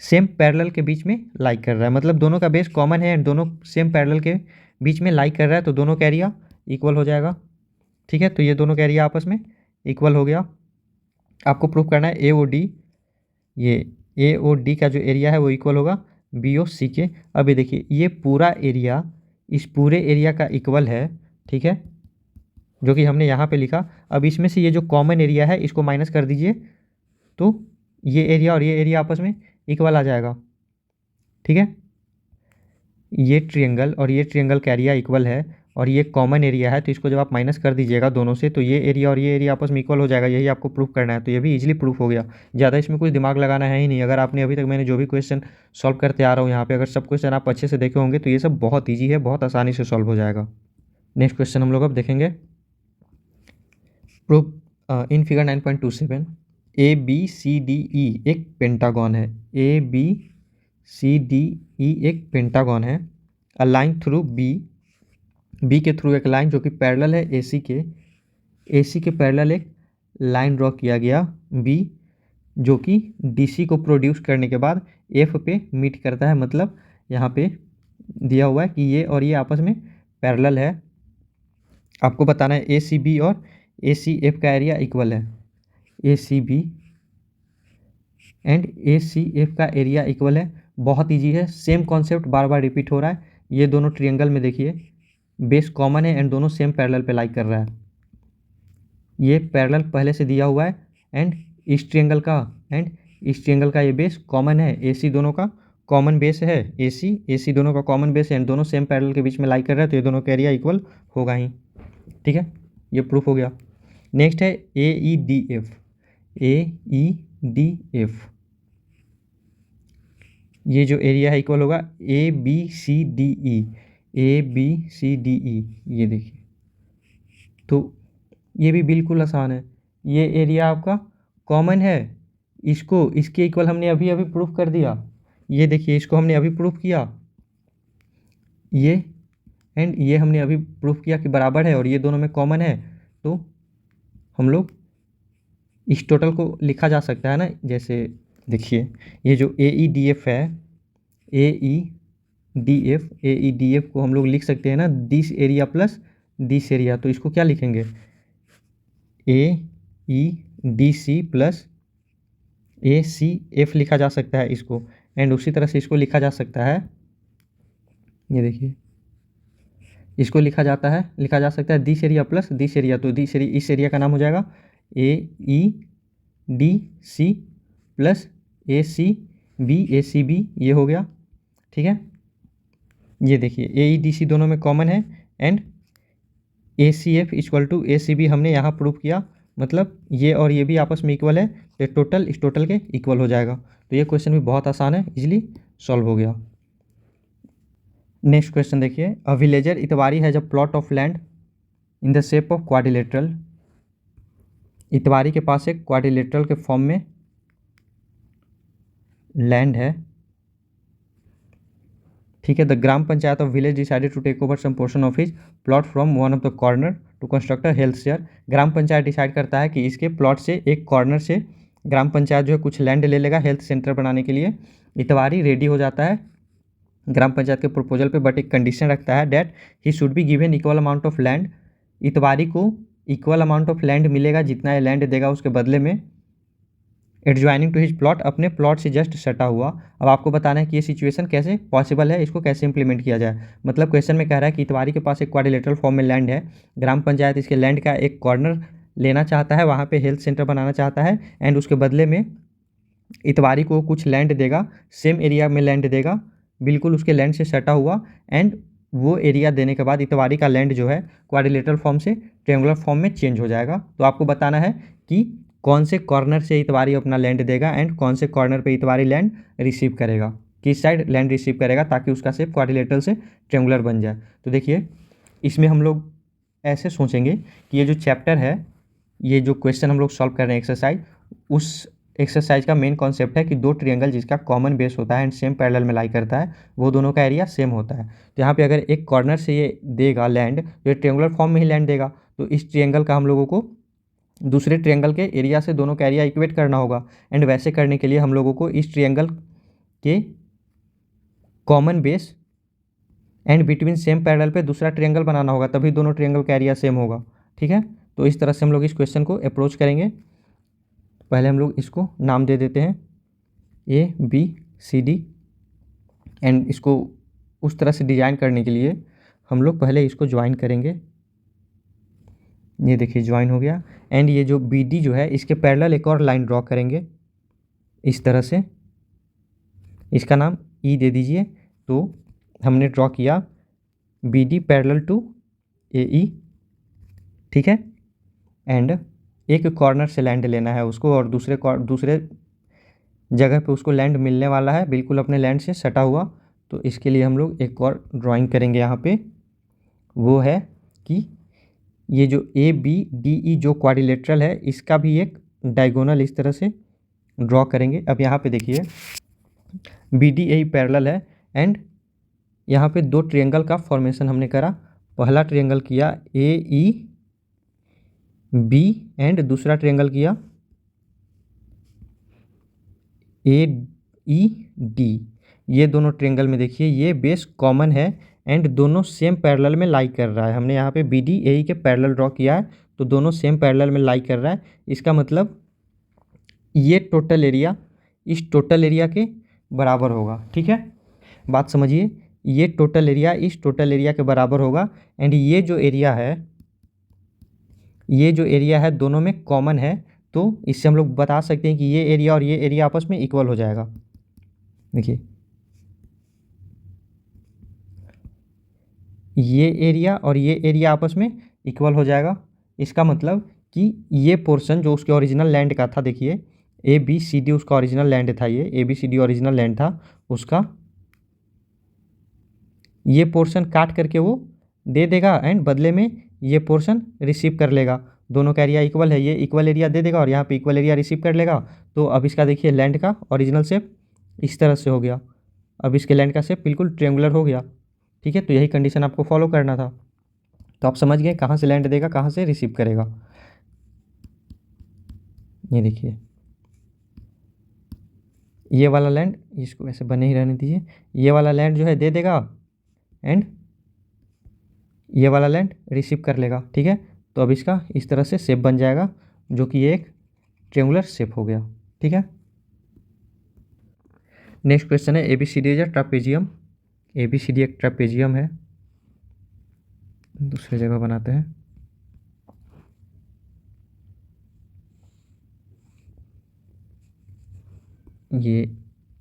सेम पैरेलल के बीच में लाई कर रहा है, मतलब दोनों का बेस कॉमन है एंड दोनों सेम पैरेलल के बीच में लाई कर रहा है, तो दोनों का एरिया इक्वल हो जाएगा। ठीक है, तो ये दोनों का एरिया आपस में इक्वल हो गया। आपको प्रूफ करना है ए ओ डी, ये ए ओ डी का जो एरिया है वो इक्वल होगा बी ओ सी के। अब ये देखिए ये पूरा एरिया इस पूरे एरिया का इक्वल है। ठीक है, जो कि हमने यहाँ पे लिखा। अब इसमें से ये जो कॉमन एरिया है इसको माइनस कर दीजिए, तो ये एरिया और ये एरिया आपस में इक्वल आ जाएगा। ठीक है, ये ट्रायंगल और ये ट्रायंगल का एरिया इक्वल है और ये कॉमन एरिया है, तो इसको जब आप माइनस कर दीजिएगा दोनों से, तो ये एरिया और ये एरिया आपस में इक्वल हो जाएगा। यही आपको प्रूफ करना है, तो ये भी इजीली प्रूफ हो गया। ज़्यादा इसमें कुछ दिमाग लगाना है ही नहीं। अगर आपने अभी तक मैंने जो भी क्वेश्चन सॉल्व करते आ रहा हूँ यहाँ पे, अगर सब क्वेश्चन आप अच्छे से देखे होंगे तो ये सब बहुत ईजी है, बहुत आसानी से सॉल्व हो जाएगा। नेक्स्ट क्वेश्चन हम लोग अब देखेंगे। Proof in figure 9.27 A B C D E एक पेंटागन है, A B C D E एक पेंटागन है। अ लाइन थ्रू बी के थ्रू एक लाइन जो कि पैरेलल है ए सी के पैरेलल एक लाइन ड्रॉ किया गया बी, जो कि डी सी को प्रोड्यूस करने के बाद एफ पे मीट करता है, मतलब यहाँ पे दिया हुआ है कि ये और ये आपस में पैरेलल है। आपको बताना है ए सी बी और ए सी एफ का एरिया इक्वल है। A C B and A C F का एरिया इक्वल है। बहुत ईजी है, सेम कॉन्सेप्ट बार बार रिपीट हो रहा है। ये दोनों ट्रिएंगल में देखिए बेस कॉमन है एंड दोनों सेम पैरेलल पे लाई कर रहा है। ये पैरेलल पहले से दिया हुआ है एंड इस ट्रिएंगल का ये बेस कॉमन है। ए सी दोनों का कॉमन बेस है, ए सी दोनों का कॉमन बेस है एंड दोनों सेम पैरेलल के बीच में लाई कर रहा है, तो ये दोनों का एरिया इक्वल होगा ही। ठीक है, ये प्रूफ हो गया। नेक्स्ट है A E D F. A E D F, ये जो एरिया है इक्वल होगा A B C D E. A B C D E, ये देखिए, तो ये भी बिल्कुल आसान है। ये एरिया आपका कॉमन है, इसको इसके इक्वल हमने अभी अभी प्रूफ कर दिया। ये देखिए, इसको हमने अभी प्रूफ किया, ये एंड ये हमने अभी प्रूफ किया कि बराबर है और ये दोनों में कॉमन है। तो हम लोग इस टोटल को लिखा जा सकता है ना, जैसे देखिए ये जो ए ई डी एफ है, ए ई डी एफ को हम लोग लिख सकते हैं ना this area plus this area. तो इसको क्या लिखेंगे, ए ई डी सी प्लस ए सी एफ लिखा जा सकता है इसको। एंड उसी तरह से इसको लिखा जा सकता है, ये देखिए इसको लिखा जा सकता है this area plus this area. तो दिस एरिया, इस एरिया का नाम हो जाएगा ए ई डी सी प्लस ए सी बी, ये हो गया। ठीक है, ये देखिए ए ई डी सी दोनों में कॉमन है and A C F equal to A C B हमने यहाँ प्रूव किया, मतलब ये और ये भी आपस में इक्वल है, तो टोटल इस टोटल के इक्वल हो जाएगा। तो ये क्वेश्चन भी बहुत आसान है, इजीली सॉल्व हो गया। नेक्स्ट क्वेश्चन देखिए, a villager Itwari has a plot of land in the shape of quadrilateral. Itwari के पास एक क्वाड्रिलेटरल के फॉर्म में लैंड है। ठीक है, the gram panchayat of village decided to take over some portion of his plot from one of the corner to construct a health share. Gram panchayat decide करता है कि इसके प्लॉट से एक कॉर्नर से ग्राम पंचायत जो है कुछ लैंड ले लेगा हेल्थ सेंटर बनाने के लिए। इतवारी रेडी हो जाता है ग्राम पंचायत के प्रपोजल पे, बट एक कंडीशन रखता है that he should be given equal amount of land. Itwari को इक्वल अमाउंट ऑफ लैंड मिलेगा, जितना ये लैंड देगा उसके बदले में, एडजॉइनिंग टू हिज प्लॉट, अपने प्लॉट से जस्ट सटा हुआ। अब आपको बताना है कि ये सिचुएशन कैसे पॉसिबल है, इसको कैसे इंप्लीमेंट किया जाए। मतलब क्वेश्चन में कह रहा है कि इतवारी के पास एक क्वाड्रिलेटरल फॉर्म में लैंड है, ग्राम पंचायत इसके लैंड का एक कॉर्नर लेना चाहता है, वहाँ पे हेल्थ सेंटर बनाना चाहता है एंड उसके बदले में इतवारी को कुछ लैंड देगा, सेम एरिया में लैंड देगा, बिल्कुल उसके लैंड से सटा हुआ। एंड वो एरिया देने के बाद इतवारी का लैंड जो है क्वाड्रिलेटरल फॉर्म से ट्रायंगुलर फॉर्म में चेंज हो जाएगा। तो आपको बताना है कि कौन से कॉर्नर से इतवारी अपना लैंड देगा एंड कौन से कॉर्नर पे इतवारी लैंड रिसीव करेगा, किस साइड लैंड रिसीव करेगा, ताकि उसका शेप क्वाड्रिलेटरल से ट्रायंगुलर बन जाए। तो देखिए इसमें हम लोग ऐसे सोचेंगे कि ये जो चैप्टर है, ये जो क्वेश्चन हम लोग सॉल्व कर रहे हैं एक्सरसाइज, उस एक्सरसाइज का मेन कॉन्सेप्ट है कि दो ट्रायंगल जिसका कॉमन बेस होता है एंड सेम पैरेलल में लाई करता है, वो दोनों का एरिया सेम होता है। तो यहाँ पे अगर एक कॉर्नर से ये देगा लैंड, तो ये ट्रायंगुलर फॉर्म में ही लैंड देगा। तो इस ट्रायंगल का हम लोगों को दूसरे ट्रायंगल के एरिया से दोनों का एरिया इक्वेट करना होगा। एंड वैसे करने के लिए हम लोगों को इस ट्रायंगल के common base and between same parallel पे दूसरा ट्रायंगल बनाना होगा, तभी दोनों ट्रायंगल का एरिया सेम होगा। ठीक है, तो इस तरह से हम लोग इस क्वेश्चन को अप्रोच करेंगे। पहले हम लोग इसको नाम दे देते हैं A B C D, and इसको उस तरह से डिजाइन करने के लिए हम लोग पहले इसको ज्वाइन करेंगे। ये देखिए ज्वाइन हो गया। एंड ये जो बी डी जो है इसके पैरेलल एक और लाइन ड्रॉ करेंगे इस तरह से, इसका नाम ई दे दीजिए। तो हमने ड्रॉ किया बी डी पैरेलल टू ए ई। ठीक है, एंड एक कॉर्नर से लैंड लेना है उसको, और दूसरे जगह पे उसको लैंड मिलने वाला है बिल्कुल अपने लैंड से सटा हुआ। तो इसके लिए हम लोग एक और ड्राइंग करेंगे यहाँ पे, वो है कि ये जो ए बी डी ई जो क्वाड्रिलेटरल है, इसका भी एक डायगोनल इस तरह से ड्रॉ करेंगे। अब यहाँ पे देखिए बी डी ए पैरेलल है एंड यहाँ पे दो ट्रायंगल का फॉर्मेशन हमने करा। पहला ट्रायंगल किया ए ई बी एंड दूसरा ट्रायंगल किया ए ई डी। ये दोनों ट्रायंगल में देखिए ये बेस कॉमन है एंड दोनों सेम पैरेलल में लाई कर रहा है। हमने यहाँ पे बी डी ए के पैरेलल ड्रॉ किया है तो दोनों सेम पैरेलल में लाई कर रहा है। इसका मतलब ये टोटल एरिया इस टोटल एरिया के बराबर होगा। ठीक है, बात समझिए, ये टोटल एरिया इस टोटल एरिया के बराबर होगा एंड ये जो एरिया है दोनों में कॉमन है, तो इससे हम लोग बता सकते हैं कि ये एरिया और ये एरिया आपस में इक्वल हो जाएगा। देखिए ये एरिया और ये एरिया आपस में इक्वल हो जाएगा। इसका मतलब कि ये पोर्शन जो उसके ओरिजिनल लैंड का था, देखिए ए बी सी डी उसका ओरिजिनल लैंड था, ये A B C D original land था उसका, ये पोर्शन काट करके वो दे देगा एंड बदले में ये पोर्शन रिसीव कर लेगा। दोनों का एरिया इक्वल है, ये इक्वल एरिया दे देगा और यहाँ पे इक्वल एरिया रिसीव कर लेगा। तो अब इसका देखिए लैंड का ओरिजिनल शेप इस तरह से हो गया। अब इसके लैंड का शेप बिल्कुल ट्रायंगुलर हो गया। ठीक है, तो यही कंडीशन आपको फॉलो करना था। तो आप समझ गए कहाँ से लैंड देगा, कहाँ से रिसीव करेगा। ये देखिए ये वाला लैंड, इसको वैसे बने ही रहने दीजिए, ये वाला लैंड जो है दे देगा एंड ये वाला लैंड रिसीव कर लेगा। ठीक है, तो अब इसका इस तरह से शेप बन जाएगा जो कि एक ट्रायंगुलर शेप हो गया। ठीक है, नेक्स्ट क्वेश्चन है A B C D is a trapezium. A B C D एक ट्रापेजियम है, दूसरी जगह बनाते हैं। ये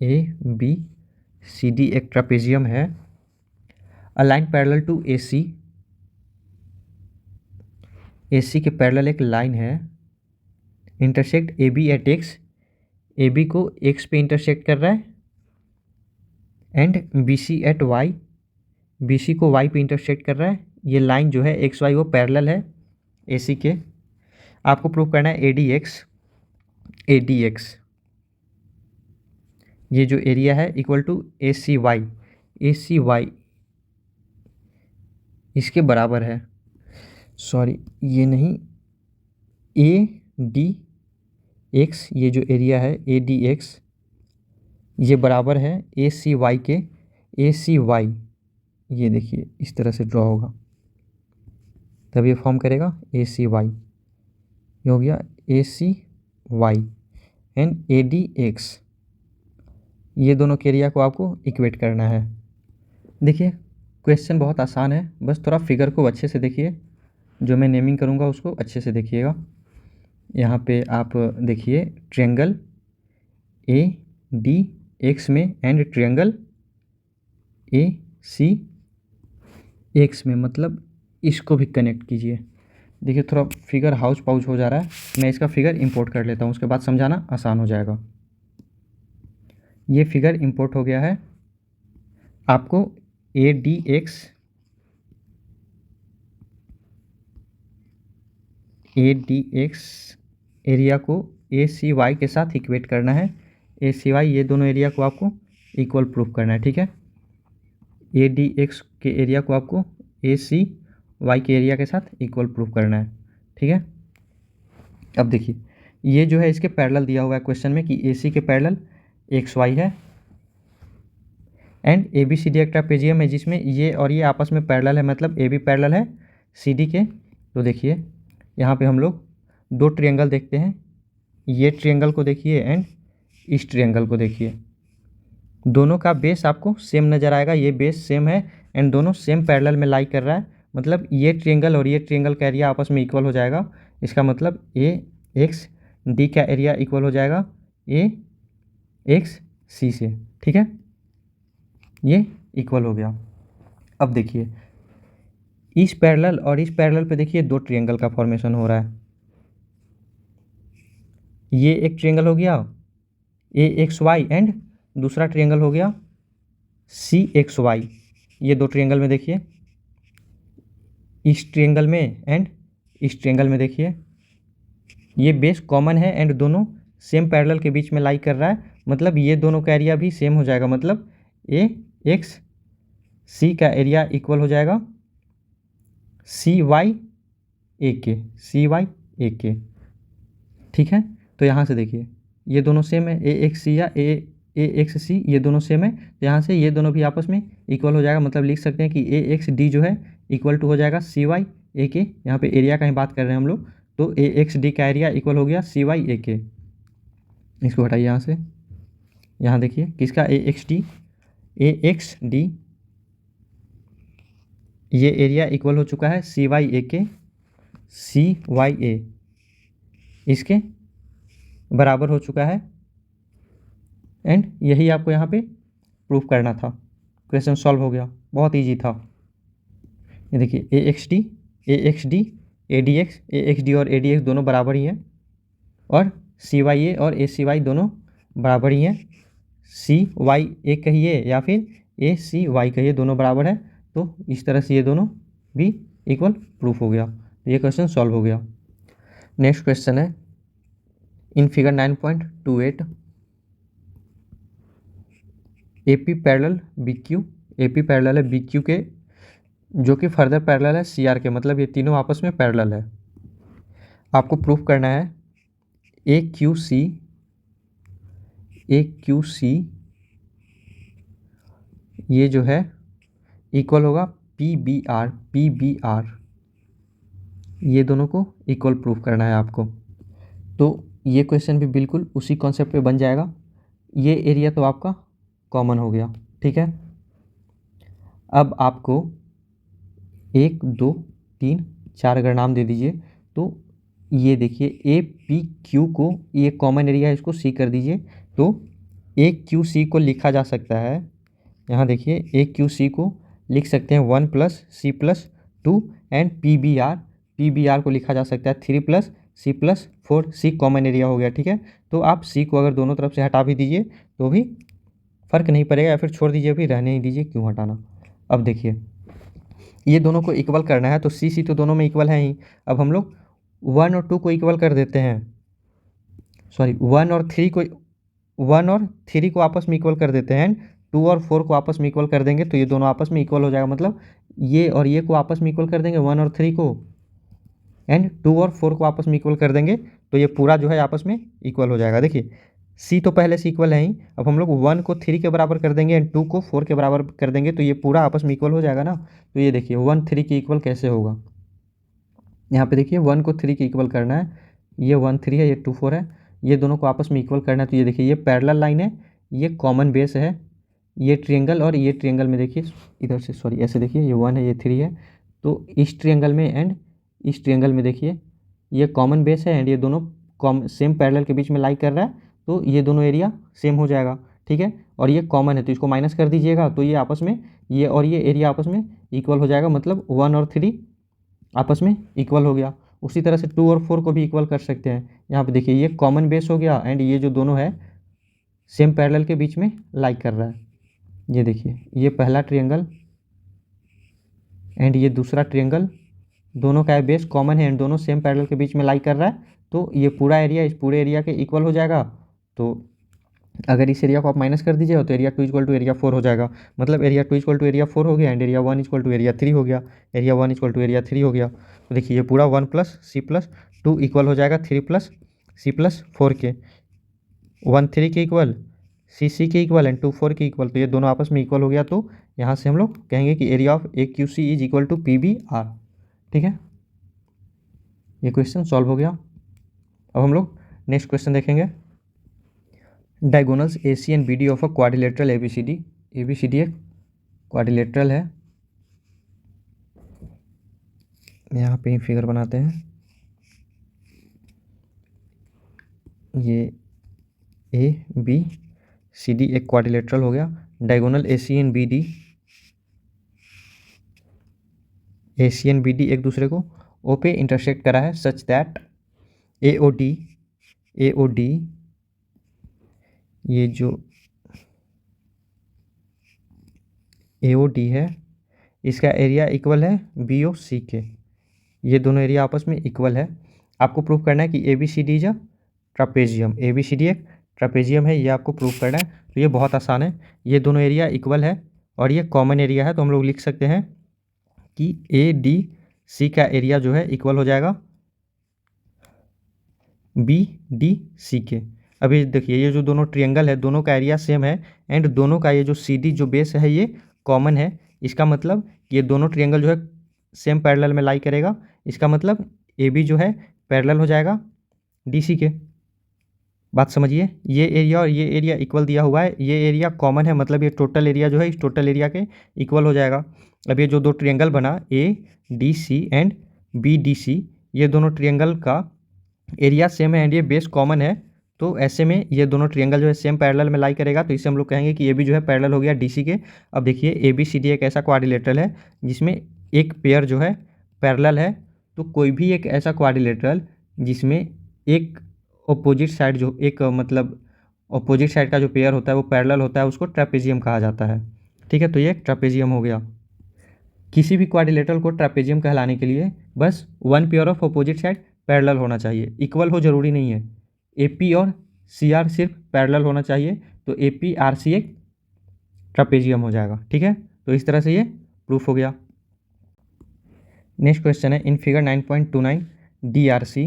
ए बी सी डी एक ट्रापेजियम है। A line parallel to A C, A C के पैरेलल एक लाइन है। Intersect A B at X, A B को एक्स पे इंटरसेक्ट कर रहा है and B C at Y, B C को वाई पे इंटरसेक्ट कर रहा है। ये लाइन जो है एक्स वाई वो पैरेलल है ए सी के। आपको प्रूव करना है A D X, A D X ये जो एरिया है equal to A C Y, A C Y इसके बराबर है, सॉरी ये नहीं, ए डी एक्स ये जो एरिया है ए डी एक्स ये बराबर है ए सी वाई के। ए सी वाई ये देखिए इस तरह से ड्रॉ होगा तब ये फॉर्म करेगा ए सी वाई, ये हो गया A C Y and A D X. ये दोनों के एरिया को आपको इक्वेट करना है। देखिए क्वेश्चन बहुत आसान है, बस थोड़ा फिगर को अच्छे से देखिए, जो मैं नेमिंग करूँगा उसको अच्छे से देखिएगा। यहाँ पे आप देखिए ट्रायंगल ए डी एक्स में and triangle A C X में, मतलब इसको भी कनेक्ट कीजिए। देखिए थोड़ा फिगर हाउस पाउच हो जा रहा है, मैं इसका फिगर इंपोर्ट कर लेता हूँ, उसके बाद समझाना आसान हो जाएगा। ये फिगर इंपोर्ट हो गया है। आपको ए डी एक्स एरिया को ए सी वाई के साथ इक्वेट करना है। ए सी वाई ये दोनों एरिया को आपको इक्वल प्रूफ करना है। ठीक है, ए डी एक्स के एरिया को आपको ए सी वाई के एरिया के साथ इक्वल प्रूफ करना है। ठीक है, अब देखिए ये जो है इसके पैरेलल दिया हुआ है क्वेश्चन में कि ए सी के पैरेलल एक्स वाई है and A B C D एक ट्रापेजियम है जिसमें ये और ये आपस में पैरेलल है, मतलब ए बी पैरेलल है सी डी के। तो देखिए यहाँ पे हम लोग दो ट्रायंगल देखते हैं, ये ट्रायंगल को देखिए एंड इस ट्रायंगल को देखिए, दोनों का बेस आपको सेम नज़र आएगा, ये बेस सेम है एंड दोनों सेम पैरेलल में लाई कर रहा है, मतलब ये ट्रायंगल और ये ट्रायंगल का एरिया आपस में इक्वल हो जाएगा। इसका मतलब ए एक्स डी का एरिया इक्वल हो जाएगा ए एक्स सी से। ठीक है, ये इक्वल हो गया। अब देखिए इस पैरेलल और इस पैरेलल पे देखिए दो ट्रायंगल का फॉर्मेशन हो रहा है। ये एक ट्रायंगल हो गया ए एक्स वाई एंड दूसरा ट्रायंगल हो गया सी एक्स वाई। ये दो ट्रायंगल में देखिए, इस ट्रायंगल में एंड इस ट्रायंगल में देखिए ये बेस कॉमन है एंड दोनों सेम पैरेलल के बीच में लाई कर रहा है, मतलब ये दोनों का एरिया भी सेम हो जाएगा, मतलब ए एक्स सी का एरिया इक्वल हो जाएगा सी वाई ए के, सी वाई ए के। ठीक है, तो यहाँ से देखिए ये दोनों सेम है, ए एक्स सी या ए ए एक्स सी ये दोनों सेम है, तो यहाँ से ये दोनों भी आपस में इक्वल हो जाएगा। मतलब लिख सकते हैं कि ए एक्स डी जो है इक्वल टू हो जाएगा सी वाई ए के। यहाँ पे एरिया का ही बात कर रहे हैं हम लोग, तो ए एक्स डी का एरिया इक्वल हो गया सी वाई ए के। इसको हटाइए यहाँ से, यहाँ देखिए किसका ए एक्स डी ये एरिया इक्वल हो चुका है सी वाई ए के, सी वाई ए इसके बराबर हो चुका है। एंड यही आपको यहाँ पे प्रूफ करना था। क्वेश्चन सॉल्व हो गया, बहुत इजी था। ये देखिए A X D A D X और ए डी एक्स दोनों बराबर ही हैं, और सी वाई ए और ए सी वाई दोनों बराबर ही हैं। सी वाई ए कहिए या फिर ए सी वाई कहिए, दोनों बराबर है, तो इस तरह से ये दोनों भी इक्वल प्रूफ हो गया। तो ये क्वेश्चन सॉल्व हो गया। नेक्स्ट क्वेश्चन है in figure 9.28 AP parallel BQ, AP parallel है BQ के, जो कि फर्दर पैरेलल है CR के, मतलब ये तीनों आपस में पैरेलल है। आपको प्रूफ करना है AQC ये जो है इक्वल होगा PBR, ये दोनों को इक्वल प्रूफ करना है आपको। तो ये क्वेश्चन भी बिल्कुल उसी कॉन्सेप्ट पे बन जाएगा। ये एरिया तो आपका कॉमन हो गया, ठीक है। अब आपको 1 2 3 4 अगर नाम दे दीजिए, तो ये देखिए APQ को, ये कॉमन एरिया है, इसको C कर दीजिए, तो AQC को लिखा जा सकता है, यहाँ देखिए AQC को लिख सकते हैं 1 + C + 2 एंड PBR को लिखा जा सकता है 3 + C + 4। C कॉमन एरिया हो गया, ठीक है। तो आप C को अगर दोनों तरफ से हटा भी दीजिए तो भी फ़र्क नहीं पड़ेगा, या फिर छोड़ दीजिए, भी रहने ही दीजिए, क्यों हटाना। अब देखिए ये दोनों को इक्वल करना है, तो C तो दोनों में इक्वल है ही। अब हम लोग 1 और 2 को इक्वल कर देते हैं, सॉरी 1 और 3 को आपस में इक्वल कर देते हैं, 2 और 4 को आपस में इक्वल कर देंगे, तो ये दोनों आपस में इक्वल हो जाएगा। मतलब ये और ये को आपस में इक्वल कर देंगे 1 और 3 को, एंड 2 और 4 को आपस में इक्वल कर देंगे, तो ये पूरा जो है आपस में इक्वल हो जाएगा। देखिए C तो पहले से इक्वल है ही, अब हम लोग 1 को 3 के बराबर कर देंगे एंड 2 को 4 के बराबर कर देंगे, तो ये पूरा आपस में इक्वल हो जाएगा ना। तो ये देखिए 1 3 के इक्वल कैसे होगा, यहाँ पे देखिए 1 को 3 के इक्वल करना है, ये 1 3 है, ये 2 4 है, ये दोनों को आपस में इक्वल करना है। तो ये देखिए ये पैरेलल लाइन है, ये कॉमन बेस है, ये ट्रिएंगल और ये ट्रिएंगल में देखिए इधर से, सॉरी ऐसे देखिए, ये 1 है, ये 3 है, तो इस ट्रिएंगल में एंड इस ट्रिएंगल में देखिए ये कॉमन बेस है एंड ये दोनों सेम पैरेलल के बीच में लाई कर रहा है, तो ये दोनों एरिया सेम हो जाएगा, ठीक है। और ये कॉमन है तो इसको माइनस कर दीजिएगा, तो ये आपस में ये और ये एरिया आपस में इक्वल हो जाएगा, मतलब 1 और 3 आपस में इक्वल हो गया। उसी तरह से 2 और 4 को भी इक्वल कर सकते हैं। यहाँ पे देखिए ये कॉमन बेस हो गया एंड ये जो दोनों है सेम पैरेलल के बीच में लाई कर रहा है। ये देखिए ये पहला ट्रायंगल एंड ये दूसरा ट्रायंगल, दोनों का बेस कॉमन है एंड दोनों सेम पैरेलल के बीच में लाई कर रहा है, तो ये पूरा एरिया इस पूरे एरिया के इक्वल हो जाएगा। तो अगर इस एरिया को आप माइनस कर दीजिएगा तो एरिया 2 = एरिया 4 हो जाएगा, मतलब एरिया 2 = एरिया 4 हो गया एंड एरिया 1 = एरिया 3 हो गया, एरिया 1 = एरिया 3 हो गया। तो देखिए ये पूरा 1 + C + 2 इक्वल हो जाएगा 3 + C + 4 के, 1 3 के इक्वल, C के इक्वल एंड 2 4 के इक्वल, तो ये दोनों आपस में इक्वल हो गया। तो यहाँ से हम लोग कहेंगे कि area of AQC is equal to PBR, ठीक है। ये क्वेश्चन सॉल्व हो गया। अब हम लोग नेक्स्ट क्वेश्चन देखेंगे। Diagonals AC and BD of a quadrilateral ABCD एक क्वाड्रिलेटरल है, यहाँ पे ही फिगर बनाते हैं। ये ABCD एक क्वाड्रिलेटरल हो गया। डायगोनल AC एंड BD एक दूसरे को O पे इंटरसेक्ट करा है, सच दैट AOD ये जो AOD है इसका एरिया इक्वल है BOC के, ये दोनों एरिया आपस में इक्वल है। आपको प्रूफ करना है कि ABCD is a trapezium, ABCD एक ट्रापेजियम है, ये आपको प्रूफ करना है। तो ये बहुत आसान है, ये दोनों एरिया इक्वल है और ये कॉमन एरिया है, तो हम लोग लिख सकते हैं कि ADC का एरिया जो है इक्वल हो जाएगा BDC के। अभी देखिए ये जो दोनों ट्रियंगल है दोनों का एरिया सेम है एंड दोनों का ये जो सी डी जो बेस है ये कॉमन है। इसका मतलब ये दोनों ट्रियंगल जो है सेम पैरेलल में लाई करेगा। इसका मतलब ए बी जो है पैरेलल हो जाएगा डी सी के। बात समझिए, ये एरिया और ये एरिया इक्वल दिया हुआ है, ये एरिया कॉमन है, मतलब ये टोटल एरिया जो है इस टोटल एरिया के इक्वल हो जाएगा। अब ये जो दो ट्रियंगल बना A D C and B D C, ये दोनों ट्रियंगल का एरिया सेम है एंड ये बेस कॉमन है, तो ऐसे में ये दोनों ट्रियंगल जो है सेम पैरेलल में लाई करेगा, तो इससे हम लोग कहेंगे कि ए बी जो है पैरेलल हो गया डी सी के। अब देखिए ए बी सी डी एक ऐसा क्वाड्रिलेटरल है जिसमें एक पेयर जो है पैरेलल है, तो कोई भी एक ऐसा क्वाड्रिलेटरल जिसमें एक अपोजिट साइड जो एक मतलब अपोजिट साइड का जो पेयर होता है वो पैरेलल होता है, उसको ट्रेपेजियम कहा जाता है। ठीक है, तो ये एक ट्रेपेजियम हो गया। किसी भी क्वाड्रिलेटरल को ट्रेपेजियम कहलाने के लिए बस one pair of opposite side parallel होना चाहिए, इक्वल हो जरूरी नहीं है। ए पी और सी आर सिर्फ पैरेलल होना चाहिए, तो ए पी आर सी एक ट्रेपेजियम हो जाएगा। ठीक है, तो इस तरह से ये प्रूफ हो गया। नेक्स्ट क्वेश्चन है in figure 9.29 D R C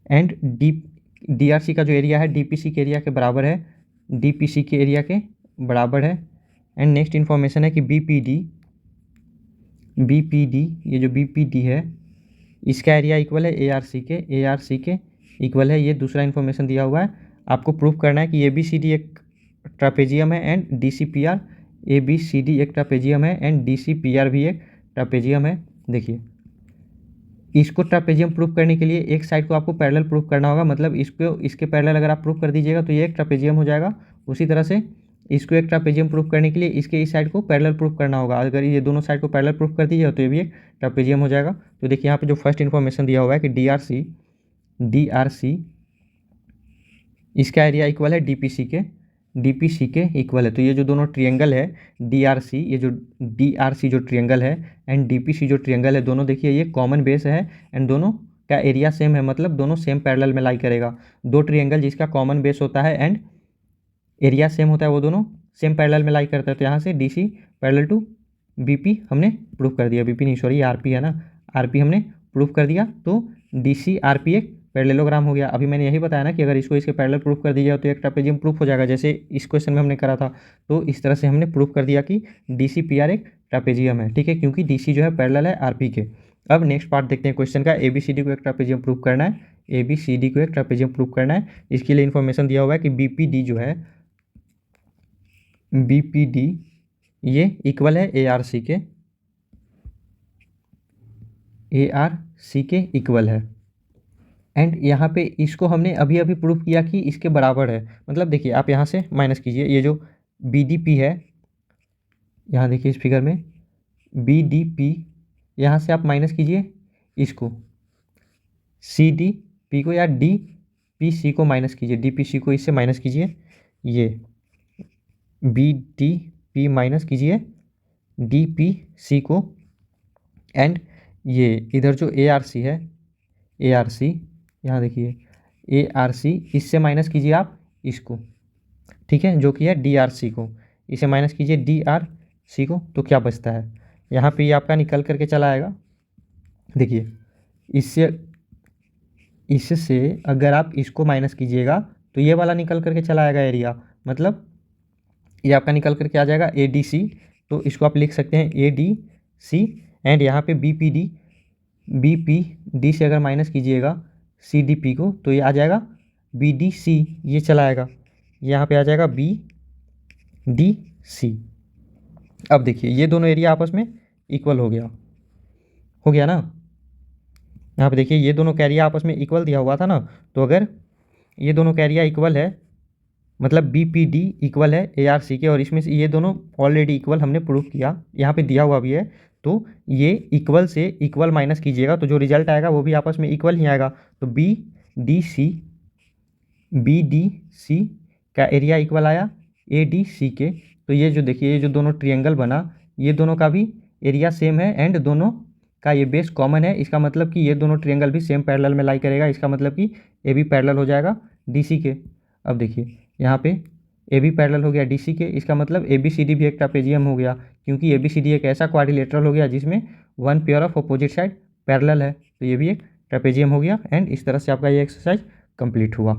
and D R C का जो एरिया है डी पी सी के एरिया के बराबर है, डी पी सी के एरिया के बराबर है। एंड नेक्स्ट इन्फॉर्मेशन है कि बी पी डी ये जो बी पी डी है इसका एरिया इक्वल है ए आर सी के इक्वल है। ये दूसरा इन्फॉर्मेशन दिया हुआ है, आपको प्रूफ करना है कि ए बी सी डी एक ट्रापेजियम है and D C P R, A B C D एक ट्रापेजियम है and D C P R भी एक ट्रापेजियम है। देखिए इसको ट्रापेजियम प्रूफ करने के लिए एक साइड को आपको पैरेलल प्रूफ करना होगा, मतलब इसको इसके पैरेलल अगर आप प्रूफ कर दीजिएगा तो ये एक ट्रापेजियम हो जाएगा। उसी तरह से इसको एक ट्रापेजियम प्रूफ करने के लिए इसके इस साइड को पैरेलल प्रूफ करना होगा, अगर ये दोनों साइड को पैरेलल प्रूफ कर दीजिएगा तो ये भी एक ट्रापेजियम हो जाएगा। तो देखिए यहाँ पे जो फर्स्ट इन्फॉर्मेशन दिया हुआ है कि डी आर सी इसका एरिया इक्वल है डी पी सी के इक्वल है। तो ये जो दोनों ट्रियंगल है डी आर सी, ये जो डी आर सी जो ट्रियंगल है एंड डी पी सी जो ट्रियंगल है, दोनों देखिए ये कॉमन बेस है एंड दोनों का एरिया सेम है, मतलब दोनों सेम पैरेलल में लाई करेगा। दो ट्रियंगल जिसका कॉमन बेस होता है एंड एरिया सेम होता है वो दोनों सेम पैरेलल में लाई करता है। तो यहाँ से D C parallel to B P हमने प्रूफ कर दिया, बी पी नहीं सॉरी आर पी है ना, आर पी हमने प्रूफ कर दिया, तो डी सी आर पी एक पैरेललोग्राम हो गया। अभी मैंने यही बताया ना कि अगर इसको इसके पैरेलल प्रूफ कर दीजिए तो एक ट्रापेजियम प्रूफ हो जाएगा, जैसे इस क्वेश्चन में हमने करा था। तो इस तरह से हमने प्रूफ कर दिया कि डी सी पी आर एक ट्रापेजियम है। ठीक है, क्योंकि डी सी जो है पैरेलल है आर पी के। अब नेक्स्ट पार्ट देखते हैं क्वेश्चन का, ए बी सी डी को एक ट्रापेजियम प्रूफ करना है, ए बी सी डी को एक ट्रापेजियम प्रूफ करना है। इसके लिए इन्फॉर्मेशन दिया हुआ है कि बी पी डी जो है बी पी डी ये इक्वल है ए आर सी के, ए आर सी के इक्वल है। एंड यहाँ पे इसको हमने अभी अभी प्रूफ किया कि इसके बराबर है, मतलब देखिए आप यहाँ से माइनस कीजिए, ये जो बी डी पी है यहाँ देखिए इस फिगर में बी डी पी, यहाँ से आप माइनस कीजिए इसको सी डी पी को या डी पी सी को माइनस कीजिए, डी पी सी को इससे माइनस कीजिए, ये बी डी पी माइनस कीजिए डी पी सी को। एंड ये इधर जो ए आर सी है, ए आर सी यहाँ देखिए ए आर सी, इससे माइनस कीजिए आप इसको, ठीक है, जो कि है डी आर सी को, इसे माइनस कीजिए डी आर सी को, तो क्या बचता है यहाँ पे ये आपका निकल करके चला आएगा। देखिए इससे अगर आप इसको माइनस कीजिएगा तो ये वाला निकल करके चला आएगा एरिया, मतलब ये आपका निकल करके आ जाएगा ए डी सी, तो इसको आप लिख सकते हैं ए डी सी। एंड यहाँ पे बी पी डी से अगर माइनस कीजिएगा सी डी पी को तो ये आ जाएगा बी डी सी, ये चला आएगा, यहाँ पे आ जाएगा बी डी सी। अब देखिए ये दोनों एरिया आपस में इक्वल हो गया ना, यहाँ पे देखिए ये दोनों का एरिया आपस में इक्वल दिया हुआ था ना, तो अगर ये दोनों का एरिया इक्वल है मतलब बी पी डी इक्वल है ए आर सी के, और इसमें से ये दोनों ऑलरेडी इक्वल हमने प्रूफ किया, यहाँ पे दिया हुआ भी है, तो ये इक्वल से इक्वल माइनस कीजिएगा तो जो रिजल्ट आएगा वो भी आपस में इक्वल ही आएगा। तो बी डी सी का एरिया इक्वल आया ए डी सी के, तो ये जो देखिए ये जो दोनों ट्रियंगल बना ये दोनों का भी एरिया सेम है एंड दोनों का ये बेस कॉमन है, इसका मतलब कि ये दोनों ट्रियंगल भी सेम पैरेलल में लाई करेगा, इसका मतलब कि ए भी पैरेलल हो जाएगा डी सी के। अब देखिए यहाँ पे ए बी पैरेलल हो गया डी सी के, इसका मतलब ए बी सी डी भी एक ट्रापेजियम हो गया, क्योंकि ए बी सी डी एक ऐसा क्वाड्रिलेटरल हो गया जिसमें one pair of opposite side parallel है, तो ये भी एक ट्रेपेजियम हो गया, एंड इस तरह से आपका ये एक्सरसाइज कंप्लीट हुआ।